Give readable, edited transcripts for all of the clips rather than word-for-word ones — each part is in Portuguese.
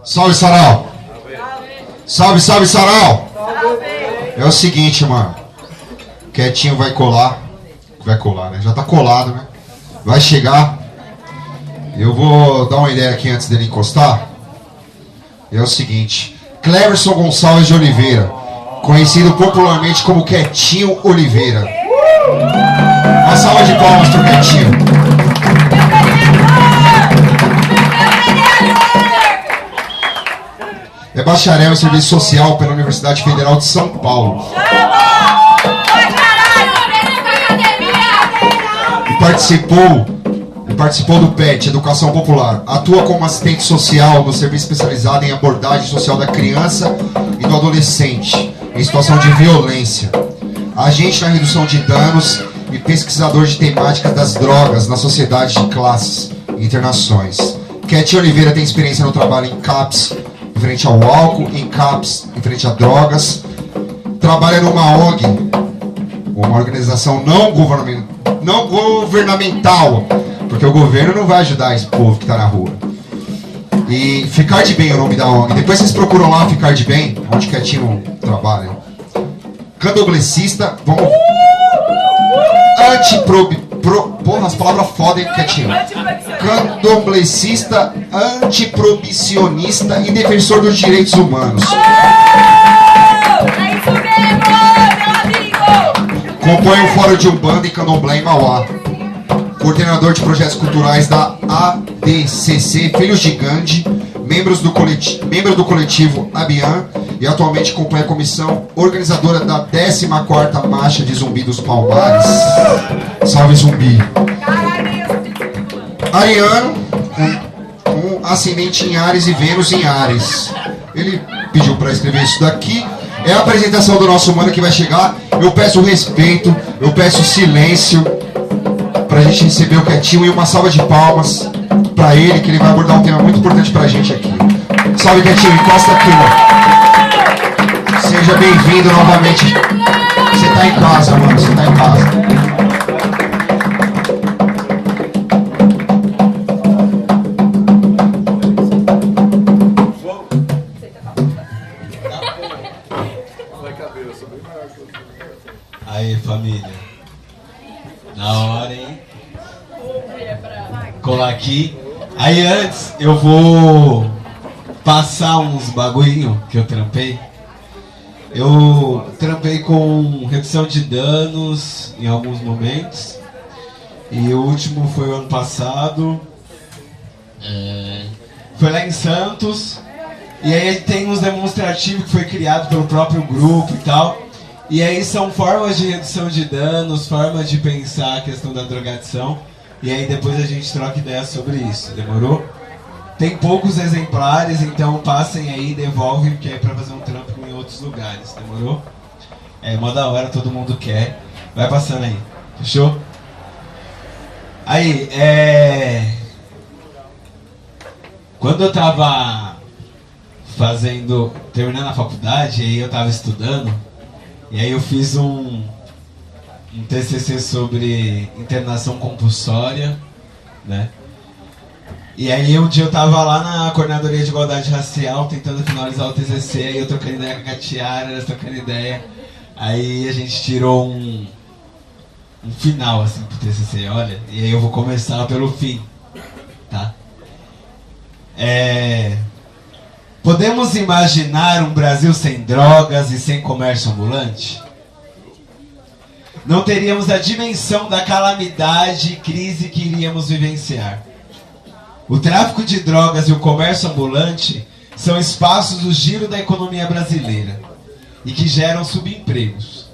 Salve, Sarau! Salve, salve, Sarau! É o seguinte, mano. Quietinho vai colar. Vai colar, né? Já tá colado, né? Vai chegar. Eu vou dar uma ideia aqui antes dele encostar. É o seguinte. Cleverson Gonçalves de Oliveira, conhecido popularmente como Quietinho Oliveira. Uma salva de palmas pro Quietinho. É bacharel em Serviço Social pela Universidade Federal de São Paulo. E participou do PET, Educação Popular. Atua como assistente social no serviço especializado em abordagem social da criança e do adolescente em situação de violência. Agente na redução de danos e pesquisador de temática das drogas na sociedade de classes e internações. Quietinho Oliveira tem experiência no trabalho em CAPS, em frente ao álcool, em CAPS, em frente a drogas. Trabalha numa ONG, uma organização não governamental, porque o governo não vai ajudar esse povo que está na rua. E Ficar de Bem é o nome da ONG. Depois vocês procuram lá Ficar de Bem, onde Quietinho trabalha. Candomblessista, vamos... Porra, as palavras foda, hein, Quietinho. Candomblessista, antiproibicionista e defensor dos direitos humanos. É isso mesmo, meu amigo! Compõe o Fórum de Umbanda e Candomblé em Mauá. Coordenador de projetos culturais da ADCC Filhos de Gandhi, membro do coletivo Abian, e atualmente compõe a comissão organizadora da 14ª Marcha de Zumbi dos Palmares. Salve, Zumbi! Ariano, com ascendente em Áries e Vênus em Áries. Ele pediu para escrever isso daqui. É a apresentação do nosso mano que vai chegar. Eu peço respeito, eu peço silêncio pra gente receber o Quietinho e uma salva de palmas pra ele, que ele vai abordar um tema muito importante pra gente aqui. Salve, Quietinho, encosta aqui, mano. Seja bem-vindo novamente. Você tá em casa, mano, você tá em casa. Aí, família. Na hora, hein? Colar aqui. Aí antes eu vou passar uns bagulhinho que eu trampei. Eu trampei com redução de danos em alguns momentos. E o último foi o ano passado. Foi lá em Santos. E aí tem uns demonstrativos que foi criado pelo próprio grupo e tal. E aí são formas de redução de danos, formas de pensar a questão da drogadição. E aí depois a gente troca ideia sobre isso, demorou? Tem poucos exemplares, então passem aí, devolvem, que é pra fazer um trampo em outros lugares, demorou? É mó da hora, todo mundo quer. Vai passando aí, fechou? Aí, quando eu tava terminando a faculdade, aí eu tava estudando, e aí eu fiz um TCC sobre internação compulsória, né? E aí um dia eu tava lá na Coordenadoria de Igualdade Racial tentando finalizar o TCC, aí eu trocando ideia com a Tiara, elas trocando ideia, aí a gente tirou um final assim pro TCC, olha, e aí eu vou começar pelo fim, tá? Podemos imaginar um Brasil sem drogas e sem comércio ambulante? Não teríamos a dimensão da calamidade e crise que iríamos vivenciar. O tráfico de drogas e o comércio ambulante são espaços do giro da economia brasileira e que geram subempregos.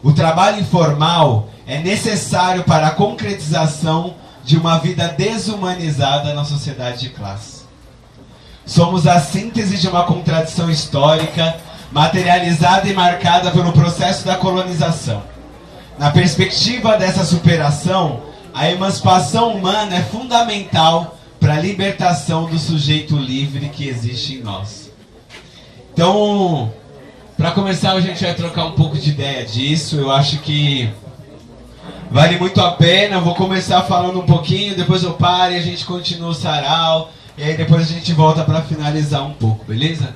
O trabalho informal é necessário para a concretização de uma vida desumanizada na sociedade de classe. Somos a síntese de uma contradição histórica, materializada e marcada pelo processo da colonização. Na perspectiva dessa superação, a emancipação humana é fundamental para a libertação do sujeito livre que existe em nós. Então, para começar, a gente vai trocar um pouco de ideia disso. Eu acho que vale muito a pena. Eu vou começar falando um pouquinho, depois eu paro e a gente continua o sarau. E aí depois a gente volta para finalizar um pouco, beleza?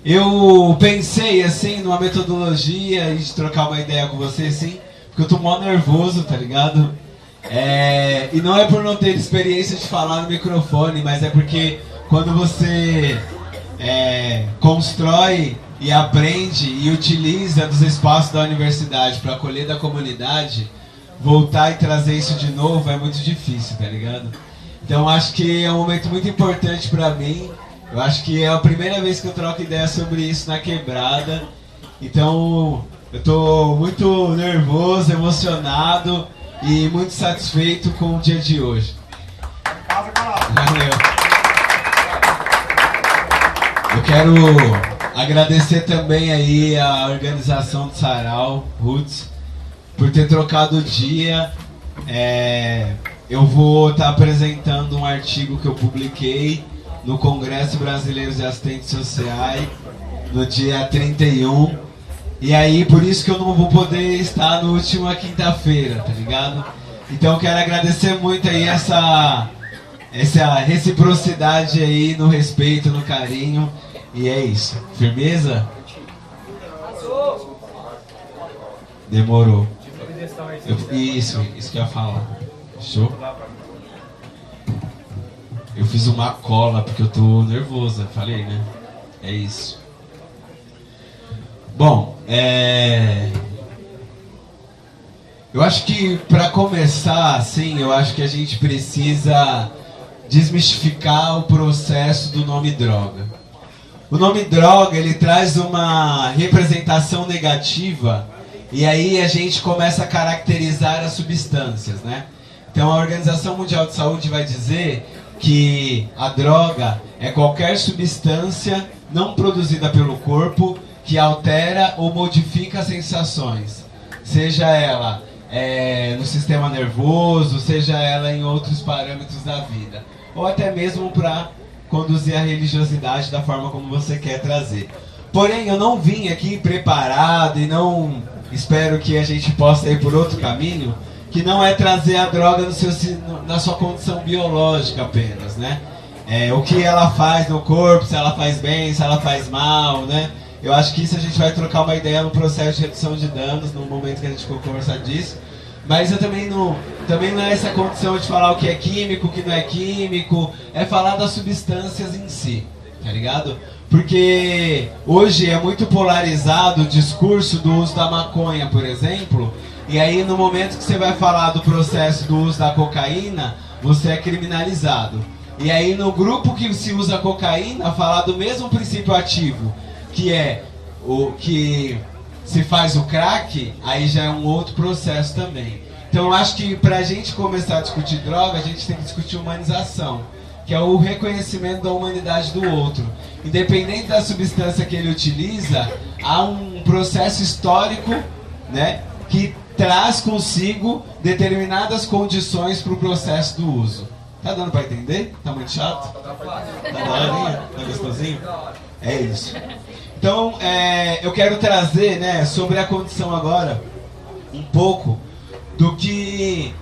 Eu pensei assim numa metodologia e de trocar uma ideia com você, sim, porque eu tô mó nervoso, tá ligado? E não é por não ter experiência de falar no microfone, mas é porque quando você constrói e aprende e utiliza dos espaços da universidade para acolher da comunidade, voltar e trazer isso de novo é muito difícil, tá ligado? Então acho que é um momento muito importante para mim. Eu acho que é a primeira vez que eu troco ideia sobre isso na quebrada. Então eu tô muito nervoso, emocionado e muito satisfeito com o dia de hoje. Valeu. Eu quero agradecer também aí a organização do Sarau, Roots, por ter trocado o dia. Eu vou estar apresentando um artigo que eu publiquei no Congresso Brasileiro de Assistentes Sociais no dia 31. E aí, por isso que eu não vou poder estar na última quinta-feira, tá ligado? Então eu quero agradecer muito aí essa reciprocidade aí no respeito, no carinho. E é isso. Firmeza? Demorou. Isso que eu ia falar. Show? Eu fiz uma cola porque eu tô nervoso, falei, né? É isso. Bom, eu acho que para começar, assim, eu acho que a gente precisa desmistificar o processo do nome droga. O nome droga, ele traz uma representação negativa e aí a gente começa a caracterizar as substâncias, né? Então a Organização Mundial de Saúde vai dizer que a droga é qualquer substância não produzida pelo corpo que altera ou modifica as sensações, seja ela no sistema nervoso, seja ela em outros parâmetros da vida, ou até mesmo para conduzir a religiosidade da forma como você quer trazer. Porém, eu não vim aqui preparado e não espero que a gente possa ir por outro caminho, que não é trazer a droga na sua condição biológica apenas, né? O que ela faz no corpo, se ela faz bem, se ela faz mal, né? Eu acho que isso a gente vai trocar uma ideia no processo de redução de danos, no momento que a gente for conversar disso. Mas eu também não é essa condição de falar o que é químico, o que não é químico, é falar das substâncias em si, tá ligado? Porque hoje é muito polarizado o discurso do uso da maconha, por exemplo, e aí no momento que você vai falar do processo do uso da cocaína, você é criminalizado. E aí no grupo que se usa cocaína, falar do mesmo princípio ativo, que é o que se faz o crack, aí já é um outro processo também. Então eu acho que pra gente começar a discutir droga, a gente tem que discutir humanização, que é o reconhecimento da humanidade do outro. Independente da substância que ele utiliza, há um processo histórico, né, que traz consigo determinadas condições para o processo do uso. Tá dando para entender? Tá muito chato? Tá daorinha? Tá gostosinho? É isso. Então, eu quero trazer, né, sobre a condição agora, um pouco do que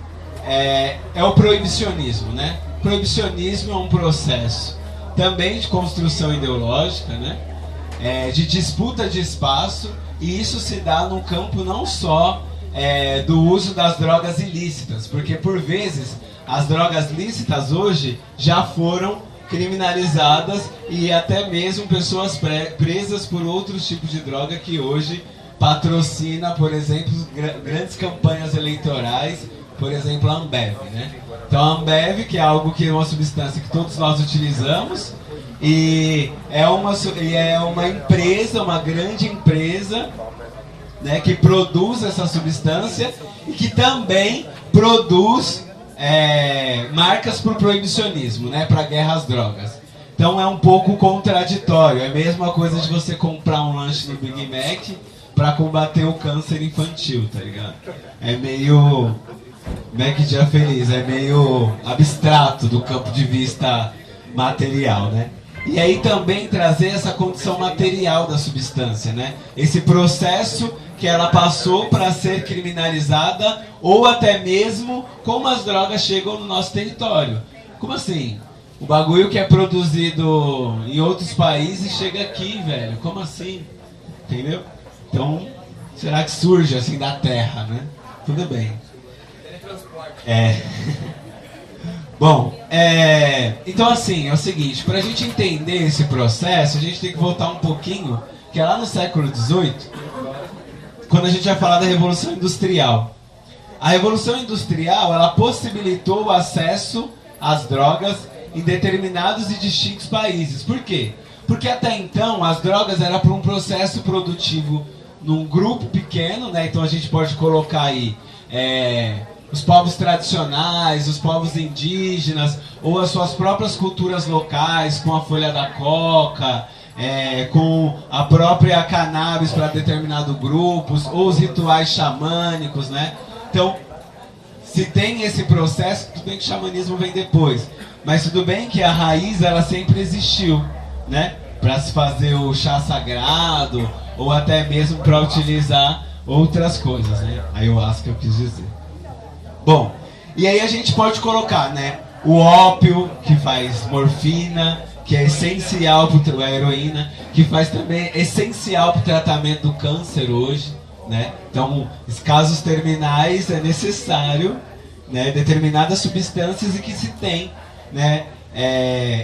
é o proibicionismo, né? Proibicionismo é um processo também de construção ideológica, né? De disputa de espaço, e isso se dá no campo não só do uso das drogas ilícitas, porque por vezes as drogas lícitas hoje já foram criminalizadas e até mesmo pessoas presas por outros tipos de droga que hoje patrocina, por exemplo, grandes campanhas eleitorais, por exemplo, a Ambev, né? Então a Ambev, que é algo que é uma substância que todos nós utilizamos, e é uma empresa, uma grande empresa, né, que produz essa substância e que também produz marcas para o proibicionismo, né, para a guerra às drogas. Então é um pouco contraditório. É a mesma coisa de você comprar um lanche no Big Mac para combater o câncer infantil, tá ligado? É meio Mac dia feliz, é meio abstrato do campo de vista material, né? E aí também trazer essa condição material da substância, né? Esse processo que ela passou para ser criminalizada, ou até mesmo como as drogas chegam no nosso território. Como assim? O bagulho que é produzido em outros países chega aqui, velho. Como assim? Entendeu? Então, será que surge assim da terra, né? Tudo bem. Bom, então assim, é o seguinte, pra gente entender esse processo, a gente tem que voltar um pouquinho, que é lá no século XVIII, quando a gente vai falar da Revolução Industrial. A Revolução Industrial, ela possibilitou o acesso às drogas em determinados e distintos países. Por quê? Porque até então as drogas eram para um processo produtivo num grupo pequeno, né? Então a gente pode colocar aí os povos tradicionais, os povos indígenas, ou as suas próprias culturas locais, com a folha da coca, com a própria cannabis para determinados grupos, ou os rituais xamânicos, né? Então, se tem esse processo, tudo bem que o xamanismo vem depois, mas tudo bem que a raiz ela sempre existiu, né? Para se fazer o chá sagrado, ou até mesmo para utilizar outras coisas, né? Ayahuasca eu quis dizer. Bom, e aí a gente pode colocar, né? O ópio, que faz morfina, que é essencial para a heroína, que faz também essencial para o tratamento do câncer hoje, né? Então, os casos terminais é necessário, né, determinadas substâncias e que se tem, né,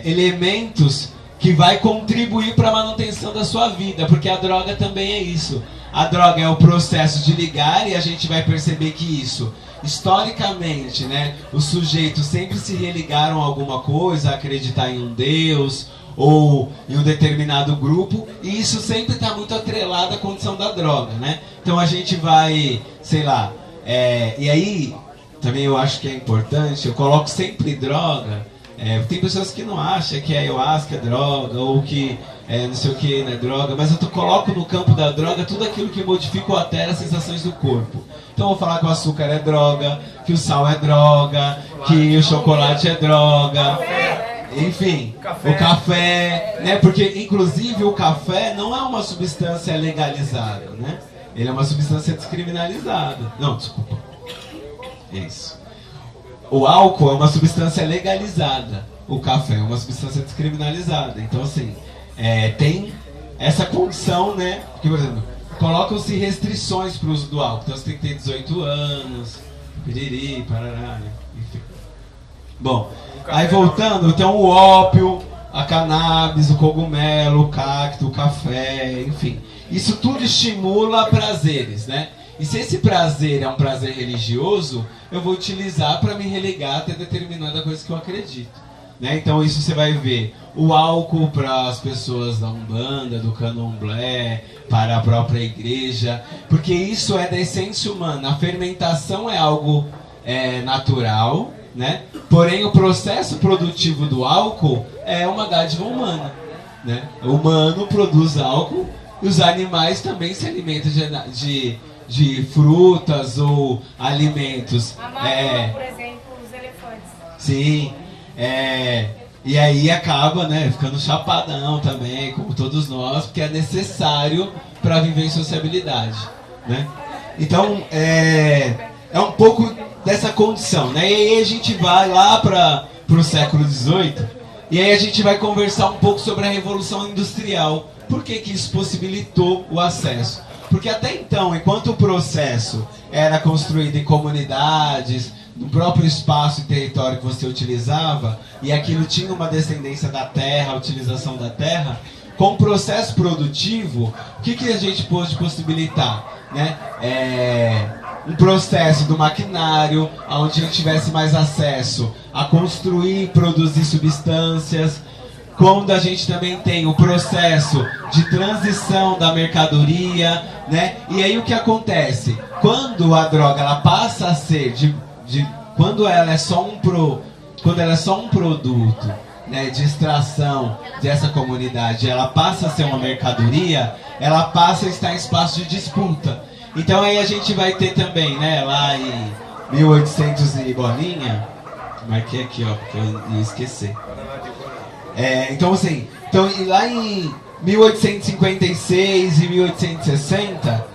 elementos que vai contribuir para a manutenção da sua vida, porque a droga também é isso. A droga é o processo de ligar e a gente vai perceber que isso, historicamente, né, os sujeitos sempre se religaram a alguma coisa, a acreditar em um Deus ou em um determinado grupo, e isso sempre está muito atrelado à condição da droga, né? Então a gente vai, sei lá, e aí também eu acho que é importante, eu coloco sempre droga. Tem pessoas que não acham que a ayahuasca é droga, ou que não sei o que é droga, mas eu coloco no campo da droga tudo aquilo que modifica ou altera as sensações do corpo. Então eu vou falar que o açúcar é droga, que o sal é droga, que o chocolate é droga, enfim, o café, né? Porque inclusive o café não é uma substância legalizada, né? Ele é uma substância descriminalizada. Não, desculpa. Isso. O álcool é uma substância legalizada. O café é uma substância descriminalizada. Então, assim, tem essa condição, né? Porque, por exemplo, colocam-se restrições para o uso do álcool. Então, você tem que ter 18 anos, piriri, parará, né? Enfim. Bom, aí voltando, então o ópio, a cannabis, o cogumelo, o cacto, o café, enfim. Isso tudo estimula prazeres, né? E se esse prazer é um prazer religioso, eu vou utilizar para me religar até determinada coisa que eu acredito, né? Então isso você vai ver o álcool para as pessoas da Umbanda, do Candomblé, para a própria igreja, porque isso é da essência humana. A fermentação é algo natural, né? Porém o processo produtivo do álcool é uma dádiva humana, né? O humano produz álcool e os animais também se alimentam de frutas ou alimentos. Por exemplo, os elefantes. Sim. E aí acaba, né, ficando chapadão também, como todos nós, porque é necessário para viver em sociabilidade, né? Então, é um pouco dessa condição, né? E aí a gente vai lá para o século XVIII, e aí a gente vai conversar um pouco sobre a Revolução Industrial. Por que que isso possibilitou o acesso? Porque até então, enquanto o processo era construído em comunidades, no próprio espaço e território que você utilizava, e aquilo tinha uma descendência da terra, a utilização da terra, com o processo produtivo, o que que a gente pôde possibilitar, né? Um processo do maquinário, onde a gente tivesse mais acesso a construir e produzir substâncias, quando a gente também tem o processo de transição da mercadoria, né? E aí o que acontece? Quando a droga ela passa a ser quando ela é só um produto, né, de extração dessa comunidade, ela passa a ser uma mercadoria, ela passa a estar em espaço de disputa. Então aí a gente vai ter também, né, lá em 1800 e bolinha, marquei aqui, ó, porque eu ia esquecer. Então assim, lá em 1856 e 1860,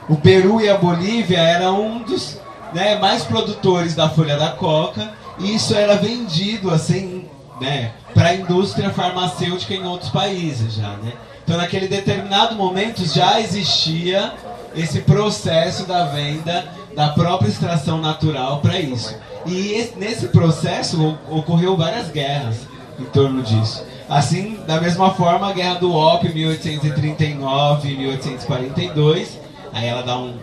o Peru e a Bolívia eram um dos, né, mais produtores da folha da coca, e isso era vendido assim, né, para a indústria farmacêutica em outros países já, né? Então naquele determinado momento já existia esse processo da venda da própria extração natural para isso. E nesse processo ocorreu várias guerras em torno disso. Assim, da mesma forma, a Guerra do Ópio, 1839 e 1842, aí ela dá um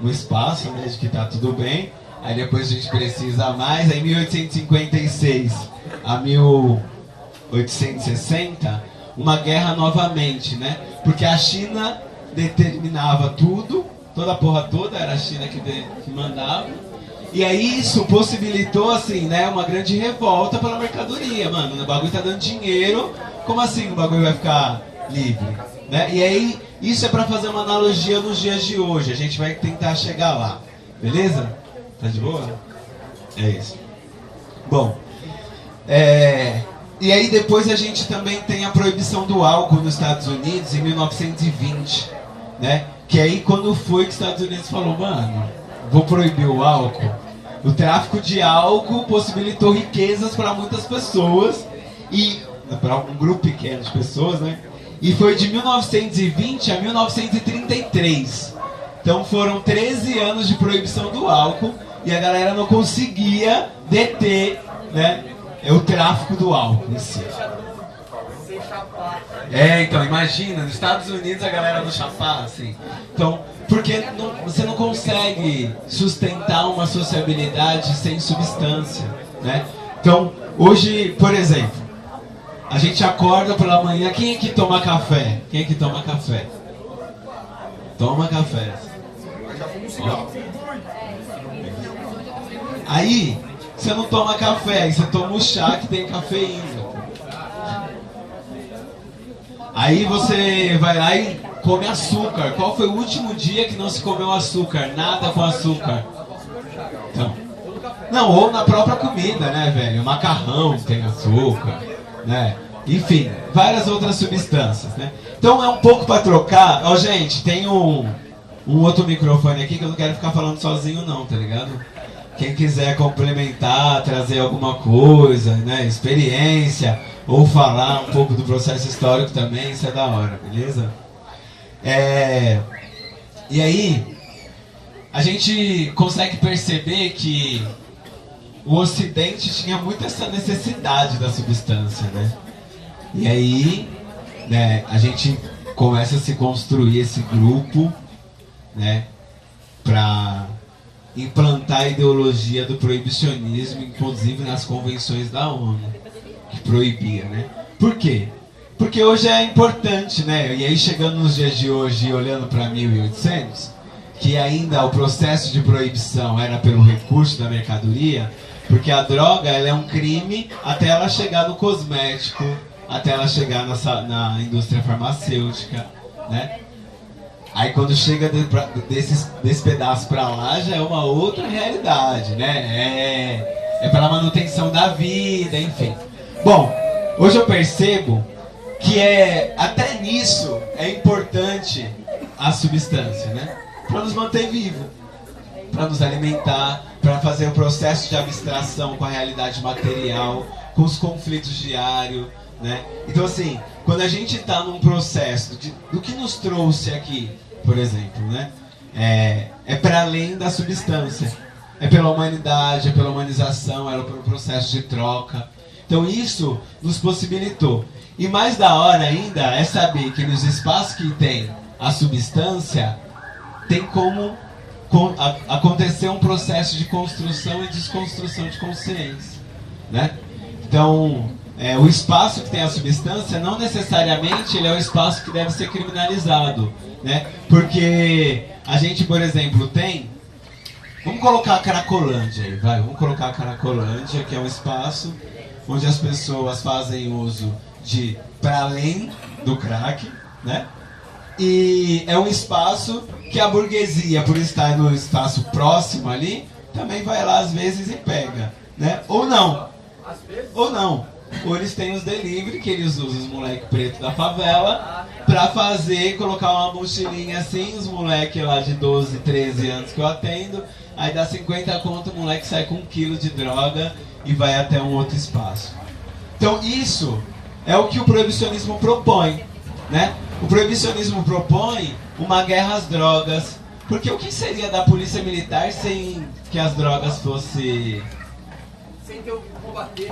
espaço, né, de que tá tudo bem, aí depois a gente precisa mais, aí 1856 a 1860, uma guerra novamente, né, porque a China determinava tudo, toda a porra toda era a China que mandava. E aí isso possibilitou, assim, né, uma grande revolta pela mercadoria, mano. O bagulho tá dando dinheiro, como assim o bagulho vai ficar livre? Né? E aí, isso é pra fazer uma analogia nos dias de hoje. A gente vai tentar chegar lá. Beleza? Tá de boa? É isso. Bom, e aí depois a gente também tem a proibição do álcool nos Estados Unidos em 1920, né? Que aí quando foi que os Estados Unidos falou, mano, vou proibir o álcool. O tráfico de álcool possibilitou riquezas para muitas pessoas e para um grupo pequeno de pessoas, né? E foi de 1920 a 1933. Então foram 13 anos de proibição do álcool e a galera não conseguia deter, né, o tráfico do álcool em si. Então imagina, nos Estados Unidos a galera não chapar, assim. Então, porque você não consegue sustentar uma sociabilidade sem substância, né? Então, hoje, por exemplo, a gente acorda pela manhã, quem é que toma café? Quem é que toma café? Toma café. Ó. Aí, você não toma café, aí você toma o chá que tem cafeína. Aí você vai lá e come açúcar. Qual foi o último dia que não se comeu açúcar? Nada com açúcar. Então, não, ou na própria comida, né, velho? O macarrão tem açúcar, né? Enfim, várias outras substâncias, né? Então é um pouco para trocar. Ó, gente, tem um outro microfone aqui que eu não quero ficar falando sozinho não, tá ligado? Quem quiser complementar, trazer alguma coisa, né, experiência, ou falar um pouco do processo histórico também, isso é da hora, beleza? E aí, a gente consegue perceber que o Ocidente tinha muito essa necessidade da substância, né? E aí, né, a gente começa a se construir esse grupo, né, para implantar a ideologia do proibicionismo, inclusive nas convenções da ONU, que proibia, né? Por quê? Porque hoje é importante, né? E aí chegando nos dias de hoje, olhando para 1800, que ainda o processo de proibição era pelo recurso da mercadoria, porque a droga ela é um crime até ela chegar no cosmético, até ela chegar na indústria farmacêutica, né? Aí quando chega desse pedaço para lá já é uma outra realidade, né? É pela manutenção da vida, enfim. Bom, hoje eu percebo que até nisso é importante a substância, né? Para nos manter vivo, para nos alimentar, para fazer o processo de abstração com a realidade material, com os conflitos diários, né? Então assim, quando a gente está num processo do que nos trouxe aqui, por exemplo, né? É para além da substância, é pela humanidade, é pela humanização, é pelo processo de troca. Então isso nos possibilitou. E mais da hora ainda é saber que nos espaços que tem a substância, tem como acontecer um processo de construção e desconstrução de consciência, né? Então, o espaço que tem a substância, não necessariamente ele é o espaço que deve ser criminalizado, né? Porque a gente, por exemplo, tem... Vamos colocar a Cracolândia aí, vai. Vamos colocar a Cracolândia, que é um espaço onde as pessoas fazem uso de para além do crack, né? E é um espaço que a burguesia, por estar no espaço próximo ali, também vai lá às vezes e pega, né? Ou não. Ou não. Ou eles têm os delivery, que eles usam os moleques pretos da favela, pra colocar uma mochilinha assim, os moleques lá de 12, 13 anos que eu atendo, aí dá 50 conto, o moleque sai com 1 quilo de droga e vai até um outro espaço. Então isso é o que o proibicionismo propõe, né? O proibicionismo propõe uma guerra às drogas, porque o que seria da polícia militar sem que as drogas fossem... Sem ter o que combater.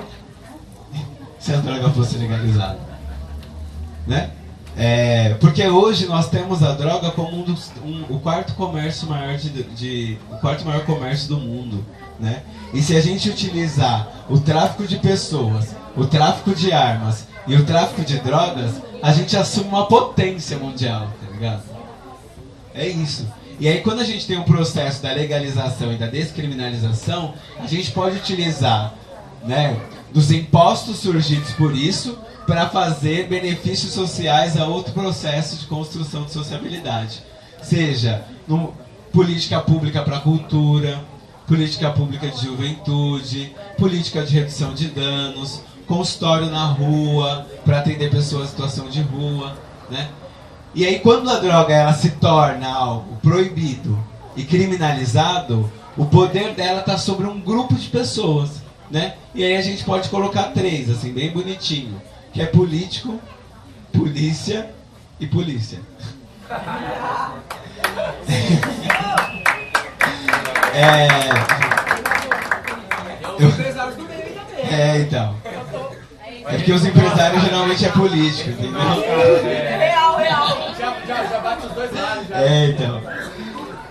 Se a droga fosse legalizada, né? Porque hoje nós temos a droga como o quarto comércio maior o quarto maior comércio do mundo, né? E se a gente utilizar o tráfico de pessoas, o tráfico de armas e o tráfico de drogas, a gente assume uma potência mundial, tá ligado? É isso. E aí quando a gente tem um processo da legalização e da descriminalização, a gente pode utilizar, né, dos impostos surgidos por isso para fazer benefícios sociais a outro processo de construção de sociabilidade. Seja política pública para a cultura, política pública de juventude, política de redução de danos, consultório na rua para atender pessoas em situação de rua, né? E aí quando a droga ela se torna algo proibido e criminalizado, o poder dela está sobre um grupo de pessoas, né? E aí a gente pode colocar 3, assim, bem bonitinho, que é político, polícia e polícia. Então. É porque os empresários geralmente é político, entendeu? Real. Já bate os dois lados. Já.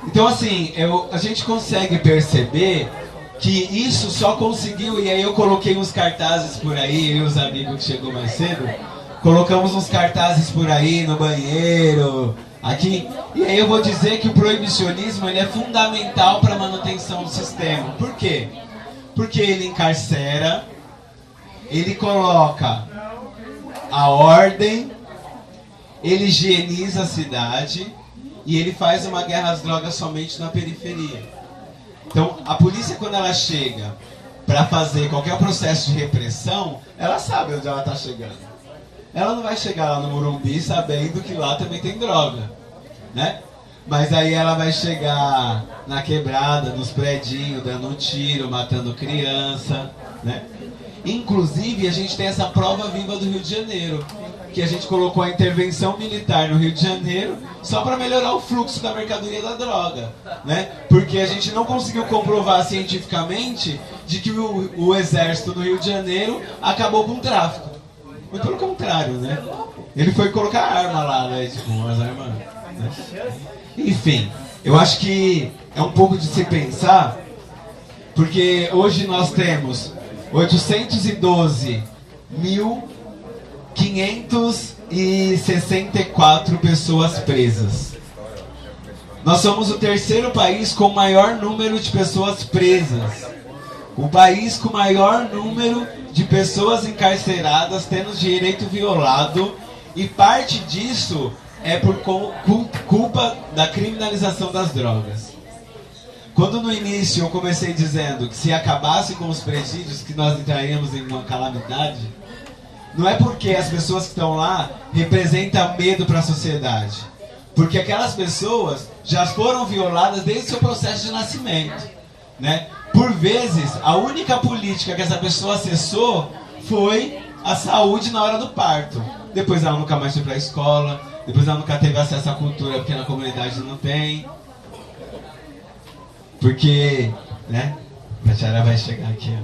Então assim, a gente consegue perceber que isso só conseguiu, e aí eu coloquei uns cartazes por aí, eu e os amigos que chegou mais cedo, colocamos uns cartazes por aí no banheiro, aqui, e aí eu vou dizer que o proibicionismo ele é fundamental para a manutenção do sistema. Por quê? Porque ele encarcera, ele coloca a ordem, ele higieniza a cidade e ele faz uma guerra às drogas somente na periferia. Então, a polícia, quando ela chega para fazer qualquer processo de repressão, ela sabe onde ela está chegando. Ela não vai chegar lá no Morumbi sabendo que lá também tem droga, né? Mas aí ela vai chegar na quebrada, nos predinhos, dando um tiro, matando criança, né? Inclusive, a gente tem essa prova viva do Rio de Janeiro, que a gente colocou a intervenção militar no Rio de Janeiro só para melhorar o fluxo da mercadoria da droga, né? Porque a gente não conseguiu comprovar cientificamente de que o exército no Rio de Janeiro acabou com o tráfico. Muito pelo contrário, né? Ele foi colocar arma lá, né? Tipo, umas armas... Né? Enfim, eu acho que é um pouco de se pensar, porque hoje nós temos 812.564 pessoas presas. Nós somos o terceiro país com o maior número de pessoas presas. O país com o maior número de pessoas encarceradas tendo direito violado, e parte disso é por culpa da criminalização das drogas. Quando no início eu comecei dizendo que se acabasse com os presídios que nós entraríamos em uma calamidade, não é porque as pessoas que estão lá representam medo para a sociedade, porque aquelas pessoas já foram violadas desde o seu processo de nascimento, né? Por vezes, a única política que essa pessoa acessou foi a saúde na hora do parto. Depois ela nunca mais foi para a escola, depois ela nunca teve acesso à cultura porque na comunidade não tem. Porque, né? A Tiara vai chegar aqui, ó.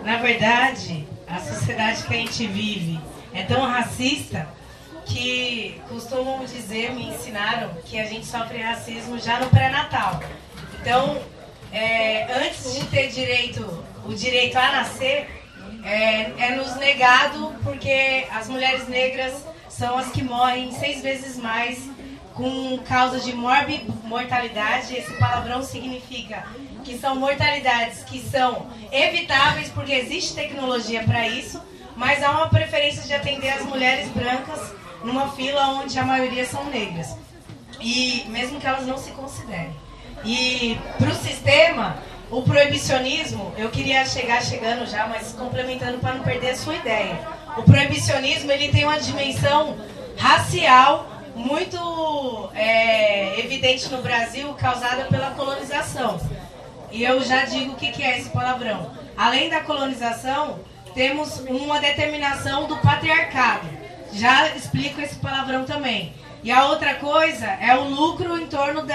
Na verdade, a sociedade que a gente vive é tão racista que costumam dizer, me ensinaram, que a gente sofre racismo já no pré-natal. Então, antes de ter o direito a nascer, é nos negado, porque as mulheres negras são as que morrem 6 vezes mais com causa de mortalidade. Esse palavrão significa que são mortalidades que são evitáveis porque existe tecnologia para isso, mas há uma preferência de atender as mulheres brancas numa fila onde a maioria são negras, e mesmo que elas não se considerem. E para o sistema, o proibicionismo, eu queria chegando já, mas complementando para não perder a sua ideia. O proibicionismo, ele tem uma dimensão racial muito evidente no Brasil, causada pela colonização. E eu já digo o que é esse palavrão. Além da colonização, temos uma determinação do patriarcado. Já explico esse palavrão também. E a outra coisa é o lucro em torno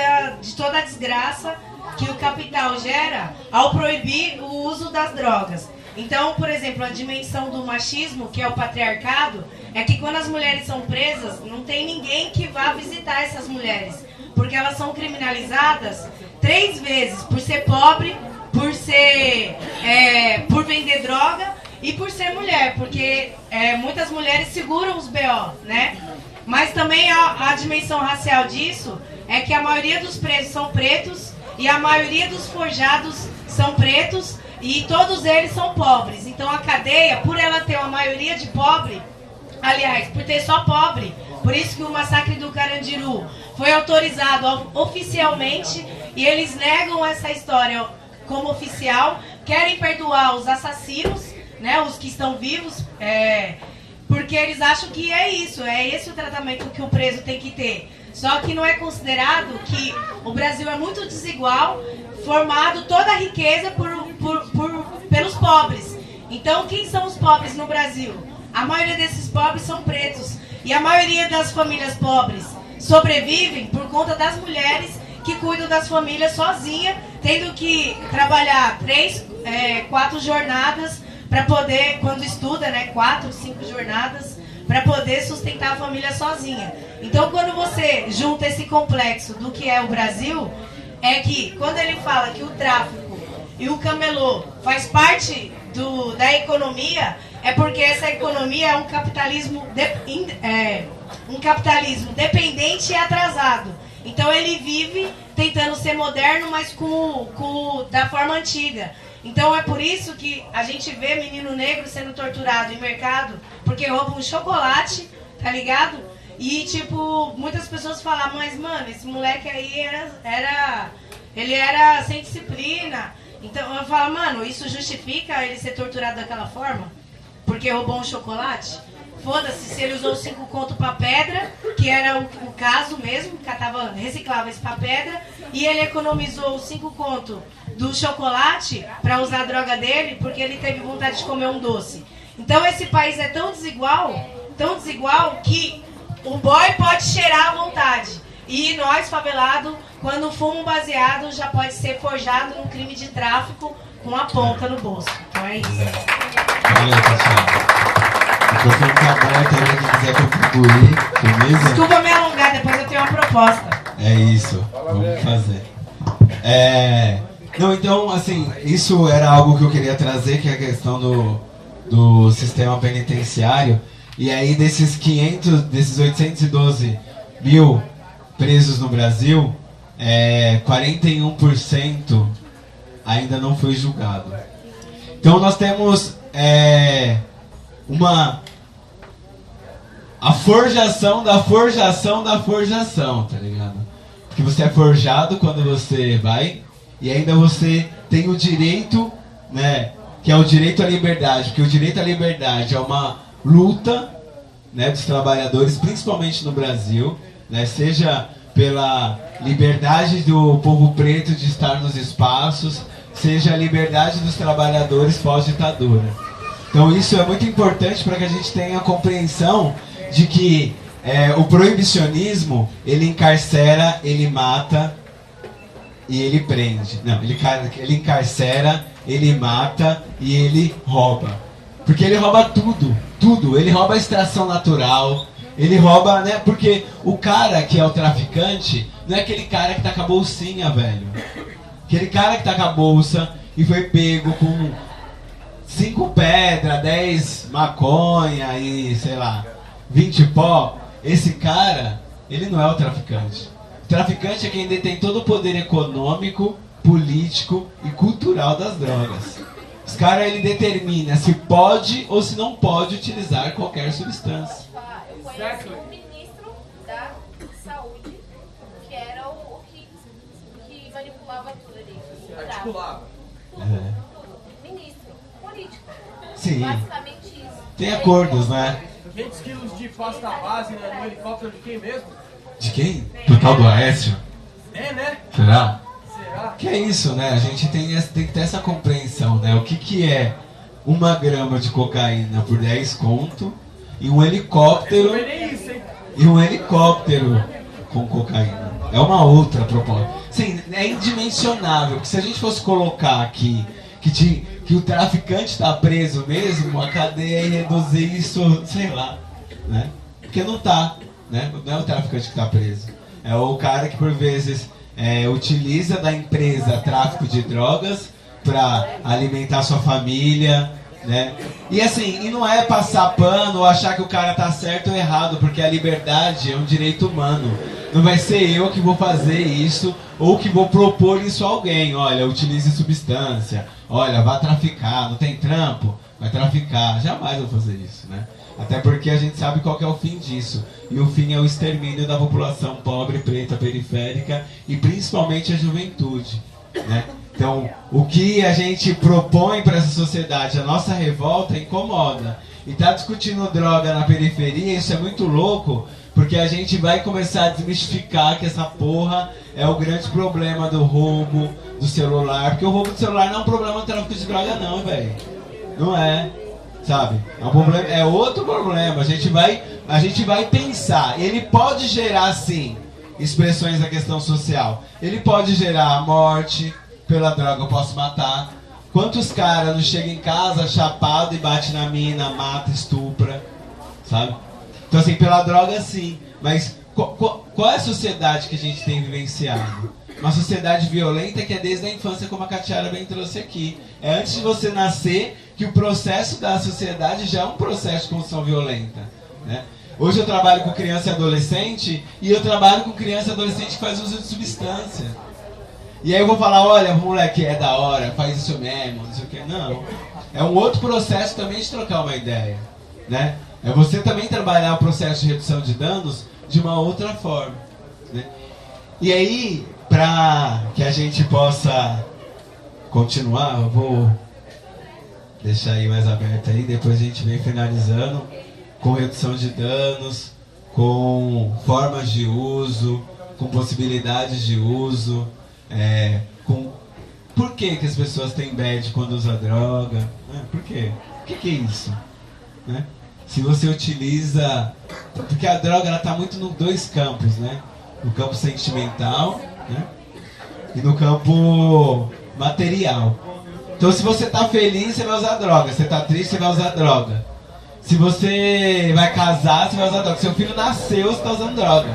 de toda a desgraça que o capital gera ao proibir o uso das drogas. Então, por exemplo, a dimensão do machismo, que é o patriarcado, é que quando as mulheres são presas, não tem ninguém que vá visitar essas mulheres. Porque elas são criminalizadas 3 vezes, por ser pobre, por vender droga e por ser mulher. Porque muitas mulheres seguram os BO, né? Mas também a dimensão racial disso é que a maioria dos presos são pretos e a maioria dos forjados são pretos e todos eles são pobres. Então a cadeia, por ela ter uma maioria de pobre, aliás, por ter só pobre, por isso que o massacre do Carandiru foi autorizado oficialmente e eles negam essa história como oficial, querem perdoar os assassinos, né, os que estão vivos, porque eles acham que é isso, é esse o tratamento que o preso tem que ter. Só que não é considerado que o Brasil é muito desigual, formado toda a riqueza pelos pobres. Então, quem são os pobres no Brasil? A maioria desses pobres são pretos. E a maioria das famílias pobres sobrevivem por conta das mulheres que cuidam das famílias sozinhas, tendo que trabalhar 3, 4 jornadas para poder, quando estuda, né, 4, 5 jornadas, para poder sustentar a família sozinha. Então, quando você junta esse complexo do que é o Brasil, é que quando ele fala que o tráfico e o camelô faz parte da economia, é porque essa economia é um capitalismo dependente e atrasado. Então ele vive tentando ser moderno, mas da forma antiga. Então é por isso que a gente vê menino negro sendo torturado em mercado, porque rouba um chocolate, tá ligado? E tipo, muitas pessoas falam, mas mano, esse moleque aí ele era sem disciplina. Então eu falo, mano, isso justifica ele ser torturado daquela forma? Porque roubou um chocolate? Foda-se, se ele usou 5 conto pra pedra, que era o caso mesmo, catava recicláveis pra pedra, e ele economizou os 5 conto do chocolate pra usar a droga dele, porque ele teve vontade de comer um doce. Então esse país é tão desigual que o boy pode cheirar à vontade. E nós, favelados, quando fuma um baseado, já pode ser forjado num crime de tráfico com a ponta no bolso. Então é isso. Valeu, pessoal. O microfone tá aberto aí, quem quiser contribuir, beleza? Desculpa me alongar, depois eu tenho uma proposta. É isso, vamos fazer. Não, então, assim, isso era algo que eu queria trazer, que é a questão do sistema penitenciário. E aí, desses 812 mil presos no Brasil, 41% ainda não foi julgado. Então, nós temos a forjação da forjação da forjação, tá ligado? Porque você é forjado quando você vai, e ainda você tem o direito, né, que é o direito à liberdade, porque o direito à liberdade é uma luta, né, dos trabalhadores, principalmente no Brasil, né, seja pela liberdade do povo preto de estar nos espaços, seja a liberdade dos trabalhadores pós-ditadura. Então isso é muito importante para que a gente tenha a compreensão de que o proibicionismo, ele encarcera, ele mata e ele prende. Não, ele encarcera, ele mata e ele rouba. Porque ele rouba tudo. Ele rouba a extração natural, ele rouba, né? Porque o cara que é o traficante não é aquele cara que tá com a bolsinha, velho. Aquele cara que tá com a bolsa e foi pego com 5 pedras, 10 maconha e, sei lá, 20 pó. Esse cara, ele não é o traficante. O traficante é quem detém todo o poder econômico, político e cultural das drogas. Os caras, ele determina se pode ou se não pode utilizar qualquer substância. Eu conheço um ministro da saúde, que era o que manipulava tudo ali. Articulava. Tudo. Ministro. Político. Sim. Basicamente isso. Tem acordos, né? 500 quilos de pasta base, né, no helicóptero de quem mesmo? De quem? Do tal do Aécio? Né? Será? Será? Que é isso, né? A gente tem que ter essa compreensão, né? O que é 1 grama de cocaína por 10 conto e um helicóptero com cocaína. É uma outra proposta. Sim, é indimensionável, porque se a gente fosse colocar aqui que o traficante está preso mesmo, a cadeia ia reduzir isso, sei lá, né? Porque não tá, né? Não é o traficante que está preso. É o cara que por vezes utiliza da empresa tráfico de drogas para alimentar sua família, né? E assim, e não é passar pano ou achar que o cara tá certo ou errado, porque a liberdade é um direito humano. Não vai ser eu que vou fazer isso ou que vou propor isso a alguém. Olha, utilize substância. Olha, vá traficar. Não tem trampo? Vai traficar. Jamais vou fazer isso, né? Até porque a gente sabe qual que é o fim disso. E o fim é o extermínio da população pobre, preta, periférica e principalmente a juventude, né? Então, o que a gente propõe para essa sociedade, a nossa revolta, incomoda. E tá discutindo droga na periferia, isso é muito louco, porque a gente vai começar a desmistificar que essa porra é o grande problema do roubo do celular. Porque o roubo do celular não é um problema do tráfico de droga não, velho. Não é, sabe? É um problema, é outro problema. A gente vai pensar. Ele pode gerar, sim, expressões da questão social. Ele pode gerar a morte. Pela droga eu posso matar. Quantos caras não chegam em casa chapado e bate na mina, mata, estupra, sabe? Então assim, pela droga sim. Mas qual é a sociedade que a gente tem vivenciado? Uma sociedade violenta que é desde a infância, como a Catiara bem trouxe aqui. É antes de você nascer que o processo da sociedade já é um processo de construção violenta, né? Hoje eu trabalho com criança e adolescente e eu trabalho com criança e adolescente que faz uso de substância. E aí eu vou falar, olha, moleque, é da hora, faz isso mesmo, não sei o que. Não. É um outro processo também de trocar uma ideia, né? É você também trabalhar o processo de redução de danos de uma outra forma, né? E aí, para que a gente possa continuar, eu vou deixar aí mais aberto aí, depois a gente vem finalizando com redução de danos, com formas de uso, com possibilidades de uso. Por que as pessoas têm bad quando usam droga? Por quê? O que é isso? Né? Se você utiliza... Porque a droga está muito nos dois campos, né? No campo sentimental, né? E no campo material. Então se você está feliz, você vai usar droga. Se você está triste, você vai usar droga. Se você vai casar, você vai usar droga. Se seu filho nasceu, você está usando droga,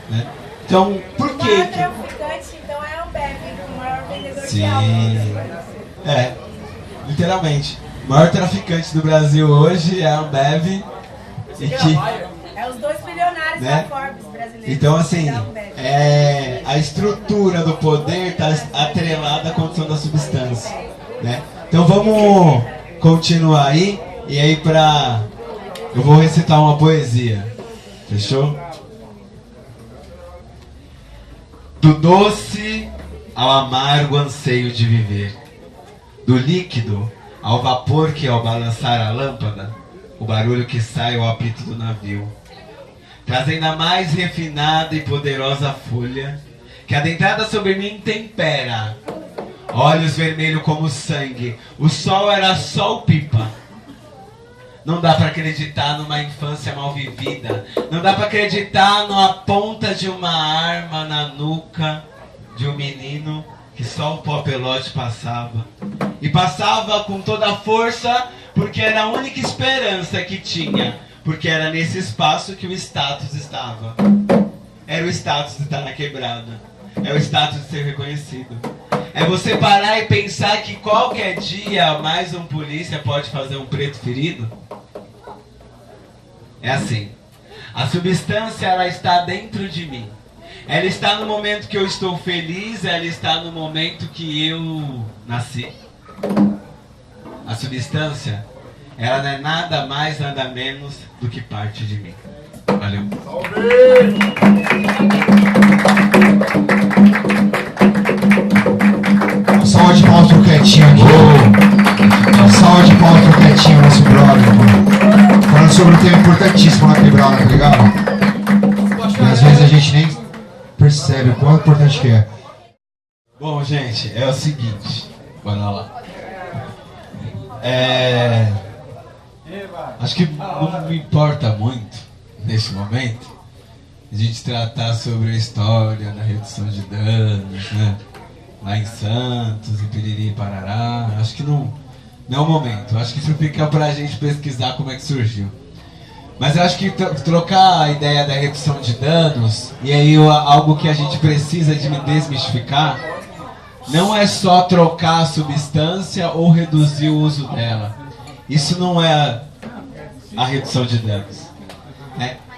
né? Então, por quê? O maior traficante, então, é o Ambev, o maior vendedor de álcool. Literalmente. O maior traficante do Brasil hoje é a Ambev. É os 2 bilionários, né, da Forbes brasileira. Então, assim, a estrutura do poder está atrelada à condição da substância, né? Então, vamos continuar aí. E aí, eu vou recitar uma poesia. Fechou? Do doce ao amargo anseio de viver, do líquido ao vapor que ao balançar a lâmpada, o barulho que sai ao apito do navio, trazendo a mais refinada e poderosa folha, que adentrada sobre mim tempera, olhos vermelhos como sangue, o sol era sol pipa. Não dá pra acreditar numa infância mal vivida. Não dá pra acreditar numa ponta de uma arma na nuca de um menino que só o pó pelote passava. E passava com toda a força porque era a única esperança que tinha. Porque era nesse espaço que o status estava. Era o status de estar na quebrada. É o status de ser reconhecido. É você parar e pensar que qualquer dia mais um polícia pode fazer um preto ferido. É assim. A substância, ela está dentro de mim. Ela está no momento que eu estou feliz, ela está no momento que eu nasci. A substância, ela não é nada mais, nada menos do que parte de mim. Valeu. Salve de palmas pro Quietinho aqui. Salve de palmas pro Quietinho, nosso brother, mano. Falando sobre um tema importantíssimo na quebrada, tá ligado? E às vezes a gente nem percebe o quão importante que é. Bom, gente, é o seguinte. Bora lá. Acho que não me importa muito, neste momento, a gente tratar sobre a história da redução de danos, né? Lá em Santos, e Piriri e Parará. Acho que não é o momento. Acho que isso fica pra gente pesquisar como é que surgiu. Mas eu acho que trocar a ideia da redução de danos, e aí algo que a gente precisa de desmistificar, não é só trocar a substância ou reduzir o uso dela. Isso não é a redução de danos.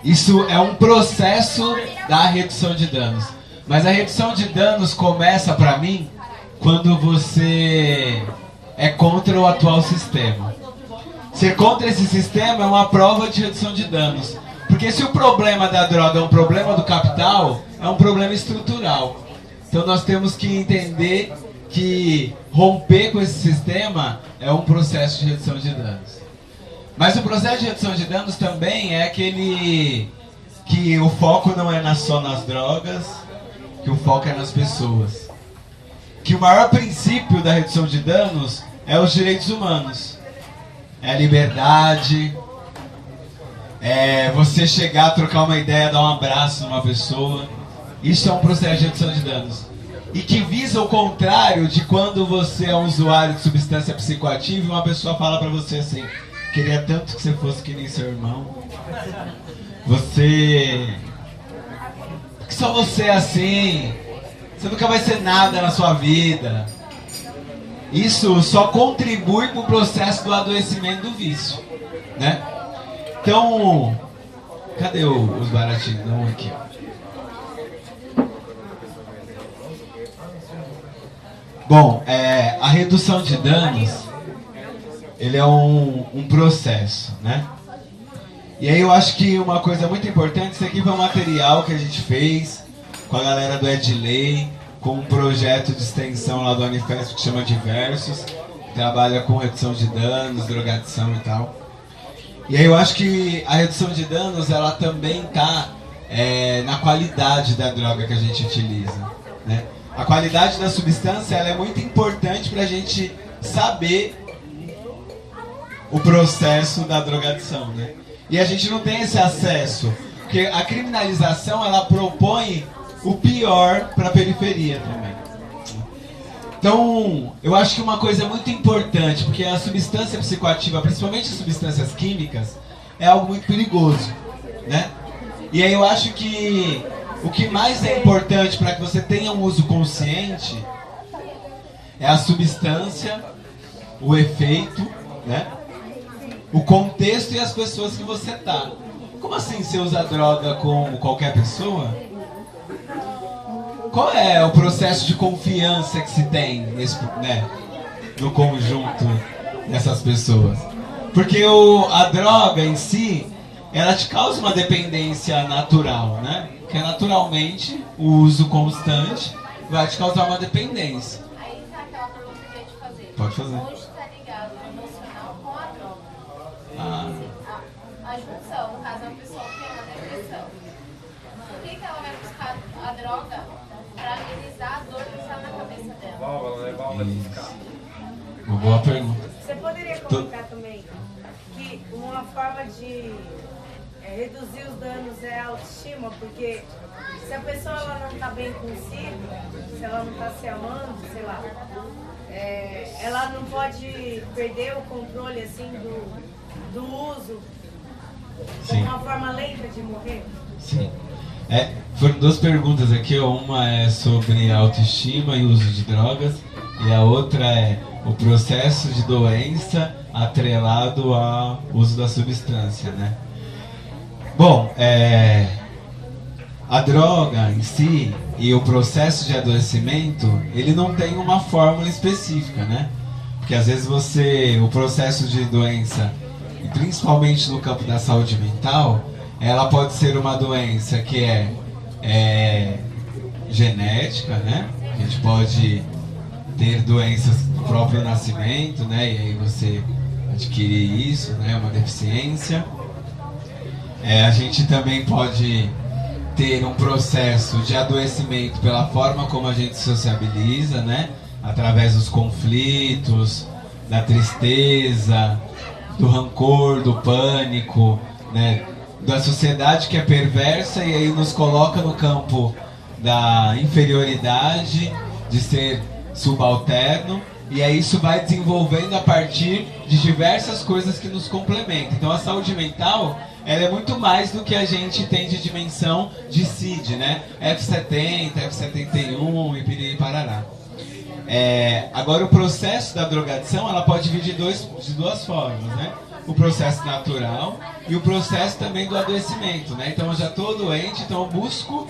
Isso é um processo da redução de danos. Mas a redução de danos começa, pra mim, quando você é contra o atual sistema. Ser contra esse sistema é uma prova de redução de danos. Porque se o problema da droga é um problema do capital, é um problema estrutural. Então nós temos que entender que romper com esse sistema é um processo de redução de danos. Mas o processo de redução de danos também é aquele que o foco não é só nas drogas, que o foco é nas pessoas. Que o maior princípio da redução de danos é os direitos humanos. É a liberdade, é você chegar, trocar uma ideia, dar um abraço numa pessoa. Isso é um processo de redução de danos. E que visa o contrário de quando você é um usuário de substância psicoativa e uma pessoa fala pra você assim: queria tanto que você fosse que nem seu irmão. Porque só você é assim. Você nunca vai ser nada na sua vida. Isso só contribui para o processo do adoecimento do vício, né? Então, cadê os baratinhos? Não, aqui, ó. Bom, a redução de danos, ele é um processo, né? E aí eu acho que uma coisa muito importante, isso aqui foi um material que a gente fez com a galera do Edley, com um projeto de extensão lá do Unifesp que chama Diversos, que trabalha com redução de danos, drogadição e tal. E aí eu acho que a redução de danos, ela também está na qualidade da droga que a gente utiliza, né? A qualidade da substância, ela é muito importante para a gente saber o processo da drogadição, né? E a gente não tem esse acesso, porque a criminalização, ela propõe o pior para a periferia também. Então, eu acho que uma coisa muito importante, porque a substância psicoativa, principalmente as substâncias químicas, é algo muito perigoso, né? E aí eu acho que o que mais é importante para que você tenha um uso consciente é a substância, o efeito, né? O contexto e as pessoas que você tá. Como assim você usa droga com qualquer pessoa? Qual é o processo de confiança que se tem no conjunto dessas pessoas? Porque a droga em si, ela te causa uma dependência natural, né? Porque naturalmente o uso constante vai te causar uma dependência. Aí tá aquela pergunta que eu ia te fazer. Pode fazer. Onde está ligado o emocional com a droga? A junção, no caso, é uma pessoa que tem uma depressão. Por que ela vai buscar a droga para amenizar a dor que está na cabeça dela? Uma boa pergunta. Você poderia comentar também que uma forma de reduzir os danos é a autoestima, porque se a pessoa ela não está bem consigo, se ela não está se amando, sei lá, ela não pode perder o controle assim do uso como uma forma lenta de morrer? Sim. Foram duas perguntas aqui, uma é sobre autoestima e uso de drogas, e a outra é o processo de doença atrelado ao uso da substância, né? Bom, a droga em si e o processo de adoecimento, ele não tem uma fórmula específica, né? Porque às vezes o processo de doença, e principalmente no campo da saúde mental, ela pode ser uma doença que é genética, né? A gente pode ter doenças do próprio nascimento, né? E aí você adquirir isso, né? Uma deficiência. A gente também pode ter um processo de adoecimento pela forma como a gente sociabiliza, né? Através dos conflitos, da tristeza, do rancor, do pânico, né? Da sociedade que é perversa e aí nos coloca no campo da inferioridade, de ser subalterno, e aí isso vai desenvolvendo a partir de diversas coisas que nos complementam. Então a saúde mental, ela é muito mais do que a gente tem de dimensão de CID, né? F70, F71 e piriri parará. Agora o processo da drogadição, ela pode vir de duas formas, né? O processo natural e o processo também do adoecimento, né? Então eu já estou doente, então eu busco